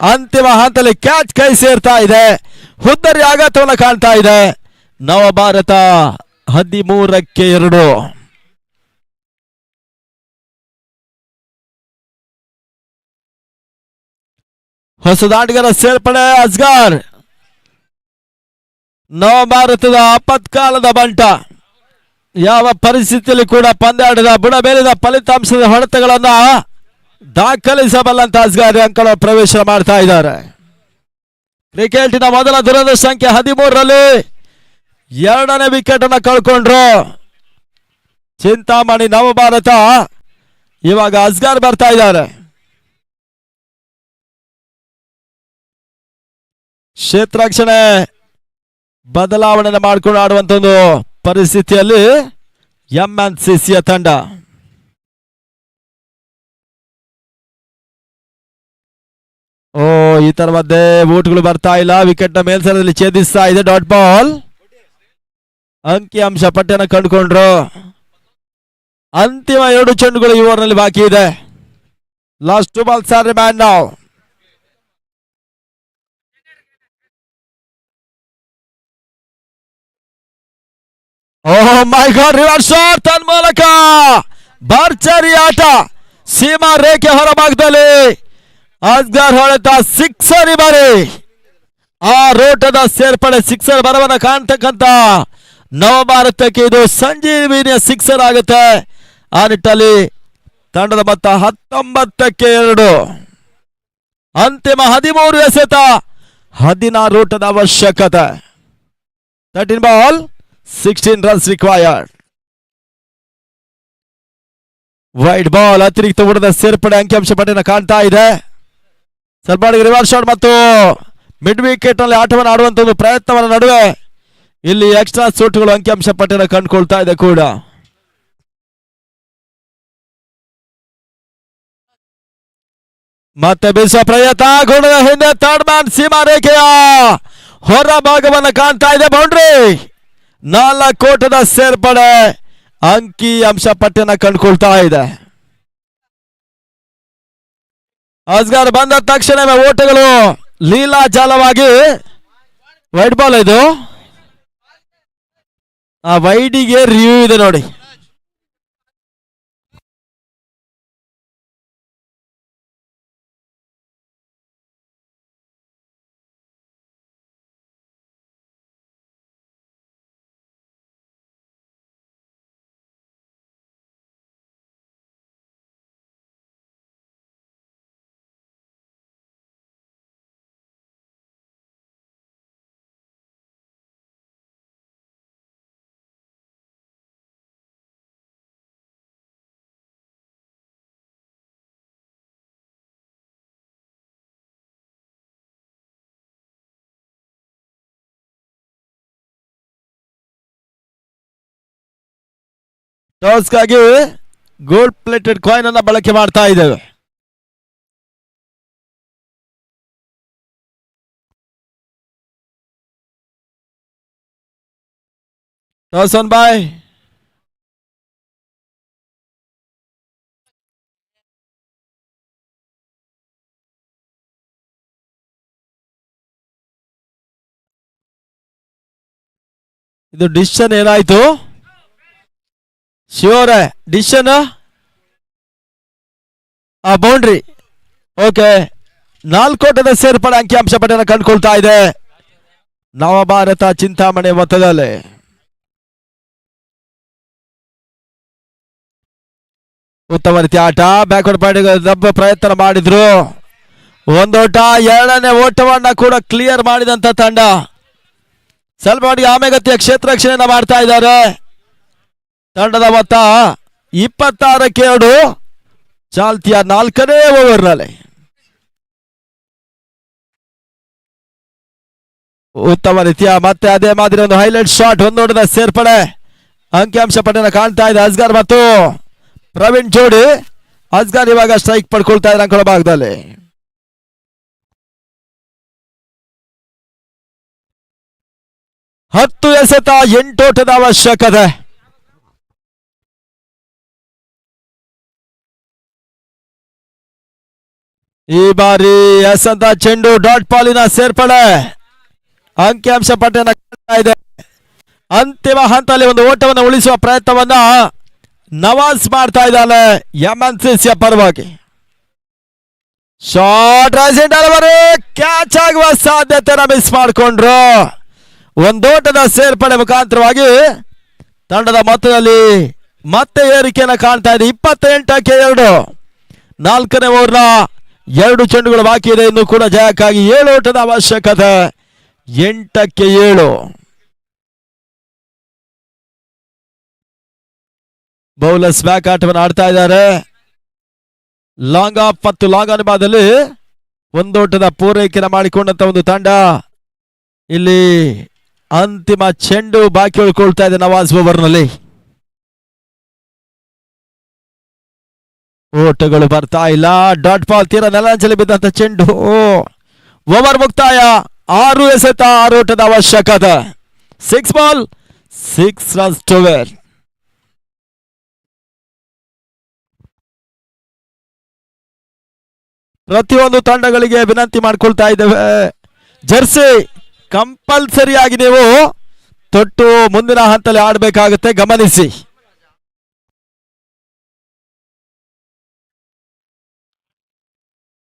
ಅಂತಿಮ ಹಂತದಲ್ಲಿ ಕ್ಯಾಚ್ ಕೈ ಸೇರ್ತಾ ಇದೆ. ಹುದ್ದರಿ ಆಘಾತವನ್ನು ಕಾಣ್ತಾ ಇದೆ. ನವಭಾರತ 13-2. ಹೊಸದಾಟಗಾರ ಸೇರ್ಪಡೆ ಅಸ್ಗರ್. ನವಭಾರತದ ಆಪತ್ಕಾಲದ ಬಂಟ ಯಾವ ಪರಿಸ್ಥಿತಿಯಲ್ಲಿ ಕೂಡ ಪಂದ್ಯಾಟದ ಬುಡಬೇಲಿದ ಫಲಿತಾಂಶದ ಹೊಡೆತಗಳನ್ನ ದಾಖಲಿಸಬಲ್ಲಂತ ಅಸ್ಗರ್ ಅಂಕಣ ಪ್ರವೇಶ ಮಾಡ್ತಾ ಇದ್ದಾರೆ. ಕ್ರಿಕೆಟಿನ ಮೊದಲ ದುರಂತ ಸಂಖ್ಯೆ 13ರಲ್ಲಿ 2ನೇ ವಿಕೆಟ್ ಅನ್ನು ಕಳ್ಕೊಂಡ್ರು ಚಿಂತಾಮಣಿ ನವಭಾರತ. ಇವಾಗ ಅಸ್ಗರ್ ಬರ್ತಾ ಇದ್ದಾರೆ. ಕ್ಷೇತ್ರರಕ್ಷಣೆ ಬದಲಾವಣೆ ಮಾಡಿಕೊಂಡು ಆಡುವಂತ ಒಂದು ಪರಿಸ್ಥಿತಿಯಲ್ಲಿ ಎಂಎನ್ಸಿಸಿಯ ತಂಡ. ಇತರ ಮಧ್ಯೆ ಬೂಟ್ಗಳು ಬರ್ತಾ ಇಲ್ಲ. ವಿಕೆಟ್ ನ ಮೇಲ್ಸರದಲ್ಲಿ ಛೇದಿಸ್ತಾ ಇದೆ. ಡಾಟ್ ಬಾಲ್ ಅಂಕಿಅಂಶ ಪಟ್ಟಿಯನ್ನು ಕಂಡುಕೊಂಡ್ರು. ಅಂತಿಮ 2 ಚೆಂಡುಗಳು ಈ ಓವರ್ನಲ್ಲಿ ಬಾಕಿ ಇದೆ. Last 2 balls are remain now. My god, reverse shot ತನ್ಮೂಲಕ ಭರ್ಜರಿ ಆಟ. ಸೀಮಾ ರೇಖೆ ಹೊರಭಾಗದಲ್ಲಿ ಅಸ್ಗರ್ ಹೊಡೆತ ಸಿಕ್ಸರ್. ಬಾರಿ ಆ ರೋಟದ ಸೇರ್ಪಡೆ ಸಿಕ್ಸರ್ ಬರವನ್ನ ಕಾಣ್ತಕ್ಕಂತ ನವಭಾರತಕ್ಕೆ ಇದು ಸಂಜೀವಿನಿಯ ಸಿಕ್ಸರ್ ಆಗುತ್ತೆ. ಆ ನಿಟ್ಟಲ್ಲಿ ತಂಡದ ಮೊತ್ತ 19-2. ಅಂತಿಮ 13 ಎಸೆತ 16 ಓಟದ ಅವಶ್ಯಕತೆ. 13 ball 16 runs required. Wide ball ಅತಿರಿಕ್ತ ಓಟದ ಸೇರ್ಪಡೆ ಅಂಕಿಅಂಶ ಪಟ್ಟಿನ ಕಾಣ್ತಾ ಇದೆ. ಸ್ವಲ್ಪ ರಿವರ್ಸ್ ಶಾಟ್ ಮತ್ತು ಮಿಡ್ ವಿಕೆಟ್ ನಲ್ಲಿ ಆಟವನ್ನು ಆಡುವಂತ ಒಂದು ಪ್ರಯತ್ನವನ್ನ ನಡುವೆ ಇಲ್ಲಿ ಎಕ್ಸ್ಟ್ರಾ ಸೂಟ್ಗಳು ಅಂಕಿಅಂಶ ಪಟ್ಟಿನ ಕಂಡುಕೊಳ್ತಾ ಇದೆ ಕೂಡ. ಮತ್ತೆ ಬೀಸುವ ಪ್ರಯತ್ನ ಗುಣದ ಹಿಂದೆ ಥರ್ಡ್ ಮ್ಯಾನ್ ಸೀಮಾ ರೇಖೆಯ ಹೊರ ಭಾಗವನ್ನು ಕಾಣ್ತಾ ಇದೆ. ಬೌಂಡ್ರಿ 4 ಓಟದ ಸೇರ್ಪಡೆ ಅಂಕಿ ಅಂಶ ಪಟ್ಟಿನ ಕಂಡುಕೊಳ್ತಾ ಇದೆ. ಅಸ್ಗರ್ ಬಂದ ತಕ್ಷಣವೇ ಓಟಗಳು ಲೀಲಾಜಾಲವಾಗಿ ವೈಡ್ ಬಾಲ್. ಇದು ಆ ವೈಡಿಗೆ ರಿವ್ಯೂ ಇದೆ ನೋಡಿ. ಟಾಸ್ಗಾಗಿ ಗೋಲ್ಡ್ ಪ್ಲೇಟೆಡ್ ಕಾಯಿನ್ ಅನ್ನ ಬಳಕೆ ಮಾಡ್ತಾ ಇದ್ದೇವೆ. ಟಾಸ್ ಆನ್ ಬೈ ಇದು ಡಿಸಿಷನ್ ಏನಾಯ್ತು ಶಿವರೇ? ಡಿಸಿಷನ್ ಬೌಂಡ್ರಿ ಓಕೆ, 4 ಓಟದ ಸೇರ್ಪಡೆ ಅಂಕಿಅಂಶ ಪಟ್ಟಿಯನ್ನು ಕಂಡುಕೊಳ್ತಾ ಇದೆ ನವಭಾರತ ಚಿಂತಾಮಣಿ ಮೊತ್ತದಲ್ಲಿ. ಉತ್ತಮ ರೀತಿಯ ಆಟ, ಬ್ಯಾಕ್ವರ್ಡ್ ಪಾಯಿಂಟ್ ದಬ್ಬ ಪ್ರಯತ್ನ ಮಾಡಿದ್ರು. ಒಂದೋಟ, ಎರಡನೇ ಓಟವನ್ನ ಕೂಡ ಕ್ಲಿಯರ್ ಮಾಡಿದಂತ ತಂಡ ಸ್ವಲ್ಪ ಮಟ್ಟಿಗೆ ಆಮೆಗತಿಯ ಕ್ಷೇತ್ರ ರಕ್ಷಣೆಯನ್ನ ಮಾಡ್ತಾ ಇದ್ದಾರೆ. ತಂಡದ ಮೊತ್ತ 26-2 ಚಾಲ್ತಿಯ 4ನೇ ಓವರ್ನಲ್ಲಿ. ಉತ್ತಮ ರೀತಿಯ ಮತ್ತೆ ಅದೇ ಮಾದರಿ ಒಂದು ಹೈಲೈಟ್ ಶಾಟ್, ಒಂದೋಟದ ಸೇರ್ಪಡೆ ಅಂಕಿಅಂಶ ಪಟ್ಟಿಯನ್ನು ಕಾಣ್ತಾ ಇದೆ ಅಸ್ಗರ್ ಮತ್ತು ಪ್ರವೀಣ್ ಜೋಡಿ. ಅಸ್ಗರ್ ಇವಾಗ ಸ್ಟ್ರೈಕ್ ಪಡ್ಕೊಳ್ತಾ ಇದ್ದಾರೆ ಅಂಕಣ ಭಾಗದಲ್ಲಿ. ಹತ್ತು ಎಸೆತ 8 ಓಟದ ಅವಶ್ಯಕತೆ. ಈ ಬಾರಿ ಎಸೆತ ಚೆಂಡು ಡಾಟ್ ಪಾಲಿನ ಸೇರ್ಪಡೆ ಅಂಕಿಅಂಶ ಪಟ್ಟಿಯನ್ನು ಕಾಣ್ತಾ ಇದೆ. ಅಂತಿಮ ಹಂತದಲ್ಲಿ ಒಂದು ಓಟವನ್ನು ಉಳಿಸುವ ಪ್ರಯತ್ನವನ್ನ ನವಾಜ್ ಮಾಡ್ತಾ ಇದ್ದಾನೆ ಎಂಎನ್ಸಿಸಿಯ ಪರವಾಗಿ. ಶಾರ್ಟ್ ಕ್ಯಾಚ್ ಆಗುವ ಸಾಧ್ಯತೆಯನ್ನು ಮಿಸ್ ಮಾಡಿಕೊಂಡ್ರು. ಒಂದೋಟದ ಸೇರ್ಪಡೆ ಮುಖಾಂತರವಾಗಿ ತಂಡದ ಮೊತ್ತದಲ್ಲಿ ಮತ್ತೆ ಏರಿಕೆಯನ್ನು ಕಾಣ್ತಾ ಇದೆ. 28-2 4ನೇ ಓವರ್ನ 2 ಚೆಂಡುಗಳು ಬಾಕಿ ಇದೆ. ಇನ್ನು ಕೂಡ ಜಯಕ್ಕಾಗಿ 7 ಓಟದ ಅವಶ್ಯಕತೆ. 8-7. ಬೌಲರ್ಸ್ ಬ್ಯಾಕ್ ಆಟವನ್ನು ಆಡ್ತಾ ಇದ್ದಾರೆ. ಲಾಂಗ್ ಆಫ್ ಮತ್ತು ಲಾಂಗ್ ಅನುಭವದಲ್ಲಿ ಒಂದೋಟದ ಪೂರೈಕೆಯನ್ನು ಮಾಡಿಕೊಂಡಂತ ಒಂದು ತಂಡ. ಇಲ್ಲಿ ಅಂತಿಮ ಚೆಂಡು ಬಾಕಿ ಉಳ್ಕೊಳ್ತಾ ಇದೆ ನವಾಜ್ ಓವರ್ನಲ್ಲಿ. ಓಟಗಳು ಬರ್ತಾ ಇಲ್ಲ. ಡಾಟ್ ಬಾಲ್ ತೀರ ನೆಲಂಚಲಿ ಬಿದ್ದಂತ ಚೆಂಡು. ಓವರ್ ಮುಕ್ತಾಯ. 6 ಎಸೆತ 6 ಓಟದ ಅವಶ್ಯಕತೆ. 6 ಬಾಲ್ 6 ರನ್ಸ್ ಟು ವಿನ್. ಪ್ರತಿಯೊಂದು ತಂಡಗಳಿಗೆ ವಿನಂತಿ ಮಾಡ್ಕೊಳ್ತಾ ಇದ್ದೇವೆ, ಜರ್ಸಿ ಕಂಪಲ್ಸರಿಯಾಗಿ ನೀವು ತೊಟ್ಟು ಮುಂದಿನ ಹಂತದಲ್ಲಿ ಆಡಬೇಕಾಗುತ್ತೆ, ಗಮನಿಸಿ.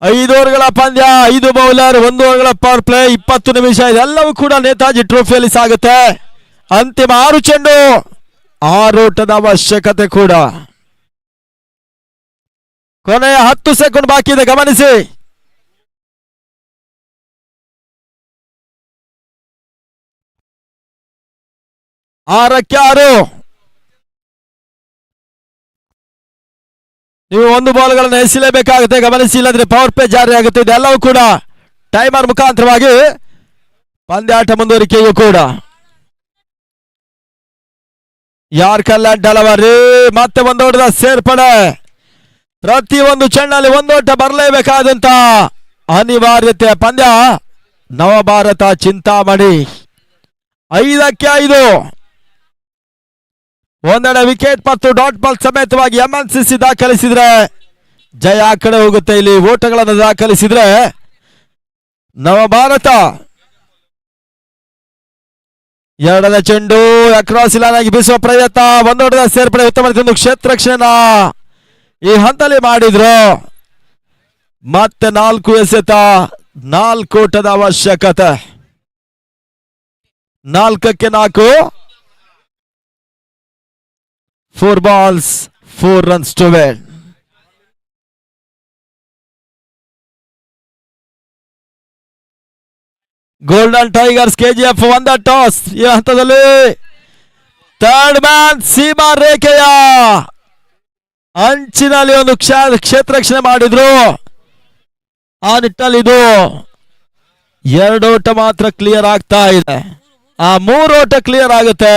ಐದು ಓವರ್ಗಳ ಪಂದ್ಯ, 5 ಬೌಲರ್, 1 ಓವರ್ಗಳ ಪವರ್ ಪ್ಲೇ, 20 ನಿಮಿಷ. ಇದೆಲ್ಲವೂ ಕೂಡ ನೇತಾಜಿ ಟ್ರೋಫಿಯಲ್ಲಿ ಸಾಗುತ್ತೆ. ಅಂತಿಮ 6 ಚೆಂಡು 6 ಓಟದ ಅವಶ್ಯಕತೆ ಕೂಡ. ಕೊನೆಯ 10 ಸೆಕೆಂಡ್ ಬಾಕಿ ಇದೆ, ಗಮನಿಸಿ. ಆರಕ್ಕೆ 6. ನೀವು 1 ಬಾಲ್ಗಳನ್ನು ಎಸೆಯಲೇಬೇಕಾಗುತ್ತೆ, ಗಮನಿಸಿ. ಇಲ್ಲದ್ರೆ ಪವರ್ ಪ್ಲೇ ಜಾರಿ ಆಗುತ್ತೆ. ಇದೆಲ್ಲವೂ ಕೂಡ ಟೈಮರ್ ಮುಖಾಂತರವಾಗಿ ಪಂದ್ಯಾಟ ಮುಂದುವರಿಕೆಯೂ ಕೂಡ. ಯಾರ್ಕರ್ ಡೆಲವರಿ ಮತ್ತೆ ಒಂದೋಟದ ಸೇರ್ಪಡೆ. ಪ್ರತಿಯೊಂದು ಚೆಂಡಲ್ಲಿ ಒಂದೋಟ ಬರಲೇಬೇಕಾದಂತ ಅನಿವಾರ್ಯತೆ ಪಂದ್ಯ. ನವಭಾರತ ಚಿಂತಾಮಣಿ 5ಕ್ಕೆ 5. ಒಂದೆಡೆ ವಿಕೆಟ್ ಮತ್ತು ಡಾಟ್ ಬಾಲ್ ಸಮೇತವಾಗಿ ಎಂಎನ್ಸಿಸಿ ದಾಖಲಿಸಿದ್ರೆ ಜಯ ಆ ಕಡೆ ಹೋಗುತ್ತೆ. ಇಲ್ಲಿ ಓಟಗಳನ್ನು ದಾಖಲಿಸಿದ್ರೆ ನವಭಾರತ. ಎರಡನೇ ಚೆಂಡು ಅಕ್ರಾಸ್ ಇಲಾನಾಗಿ ಬೀಸುವ ಪ್ರಯತ್ನ. ಒಂದೋಟದ ಸೇರ್ಪಡೆ. ಉತ್ತಮ ಕ್ಷೇತ್ರ ರಕ್ಷಣೆನ ಈ ಹಂತದಲ್ಲಿ ಮಾಡಿದ್ರು. ಮತ್ತೆ 4 ಎಸೆತ 4 ಓಟದ ಅವಶ್ಯಕತೆ. 4ಕ್ಕೆ 4. 4 balls 4 runs to win. Golden tigers KGF 1 toss. ಈ ಹಂತದಲ್ಲಿ ಥರ್ಡ್ ಮ್ಯಾನ್ ಸೀಮಾ ರೇಖೆಯ ಅಂಚಿನಲ್ಲಿ ಒಂದು ಕ್ಷೇತ್ರ ರಕ್ಷಣೆ ಮಾಡಿದ್ರು. ಆ ನಿಟ್ಟಲ್ಲಿ ಇದು 2 ಓಟ ಮಾತ್ರ ಕ್ಲಿಯರ್ ಆಗ್ತಾ ಇದೆ. ಆ 3 ಓಟ ಕ್ಲಿಯರ್ ಆಗುತ್ತೆ.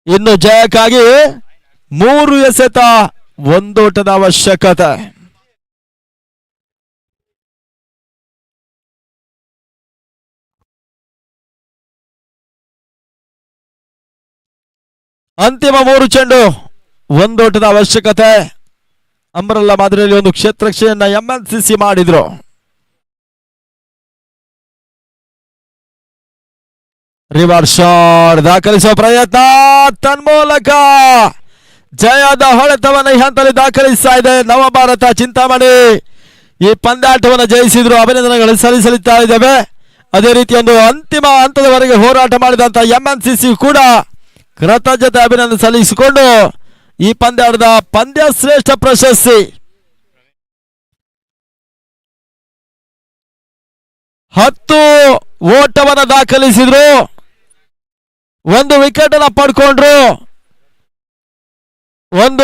ಇನ್ನು ಜಯಕ್ಕಾಗಿ 3 ಎಸೆತ 1 ಓಟದ ಅವಶ್ಯಕತೆ. ಅಂತಿಮ 3 ಚೆಂಡು 1 ಓಟದ ಅವಶ್ಯಕತೆ. ಅಂಬ್ರಲ್ಲ ಮಾದರಿಯಲ್ಲಿ ಒಂದು ಕ್ಷೇತ್ರ ರಕ್ಷಣೆಯನ್ನ ಎಂಎನ್ಸಿಸಿ ಮಾಡಿದ್ರು. ರಿವರ್ಸ್ ಶಾಟ್ ದಾಖಲಿಸುವ ಪ್ರಯತ್ನ. ತನ್ಮೂಲಕ ಜಯದ ಹೊಡೆತವನ್ನು ಈ ಹಂತದಲ್ಲಿ ದಾಖಲಿಸ್ತಾ ಇದೆ ನವಭಾರತ ಚಿಂತಾಮಣಿ. ಈ ಪಂದ್ಯಾಟವನ್ನು ಜಯಿಸಿದ್ರು, ಅಭಿನಂದನೆಗಳು ಸಲ್ಲಿಸುತ್ತಾ ಇದ್ದೇವೆ. ಅದೇ ರೀತಿ ಒಂದು ಅಂತಿಮ ಹಂತದವರೆಗೆ ಹೋರಾಟ ಮಾಡಿದಂತ MNCC ಕೂಡ ಕೃತಜ್ಞತೆ ಅಭಿನಂದನೆ ಸಲ್ಲಿಸಿಕೊಂಡು ಈ ಪಂದ್ಯಾಟದ ಪಂದ್ಯ ಶ್ರೇಷ್ಠ ಪ್ರಶಸ್ತಿ 10 ಓಟವನ್ನು ದಾಖಲಿಸಿದ್ರು, 1 ವಿಕೆಟ್ ಅನ್ನು ಪಡ್ಕೊಂಡ್ರು, 1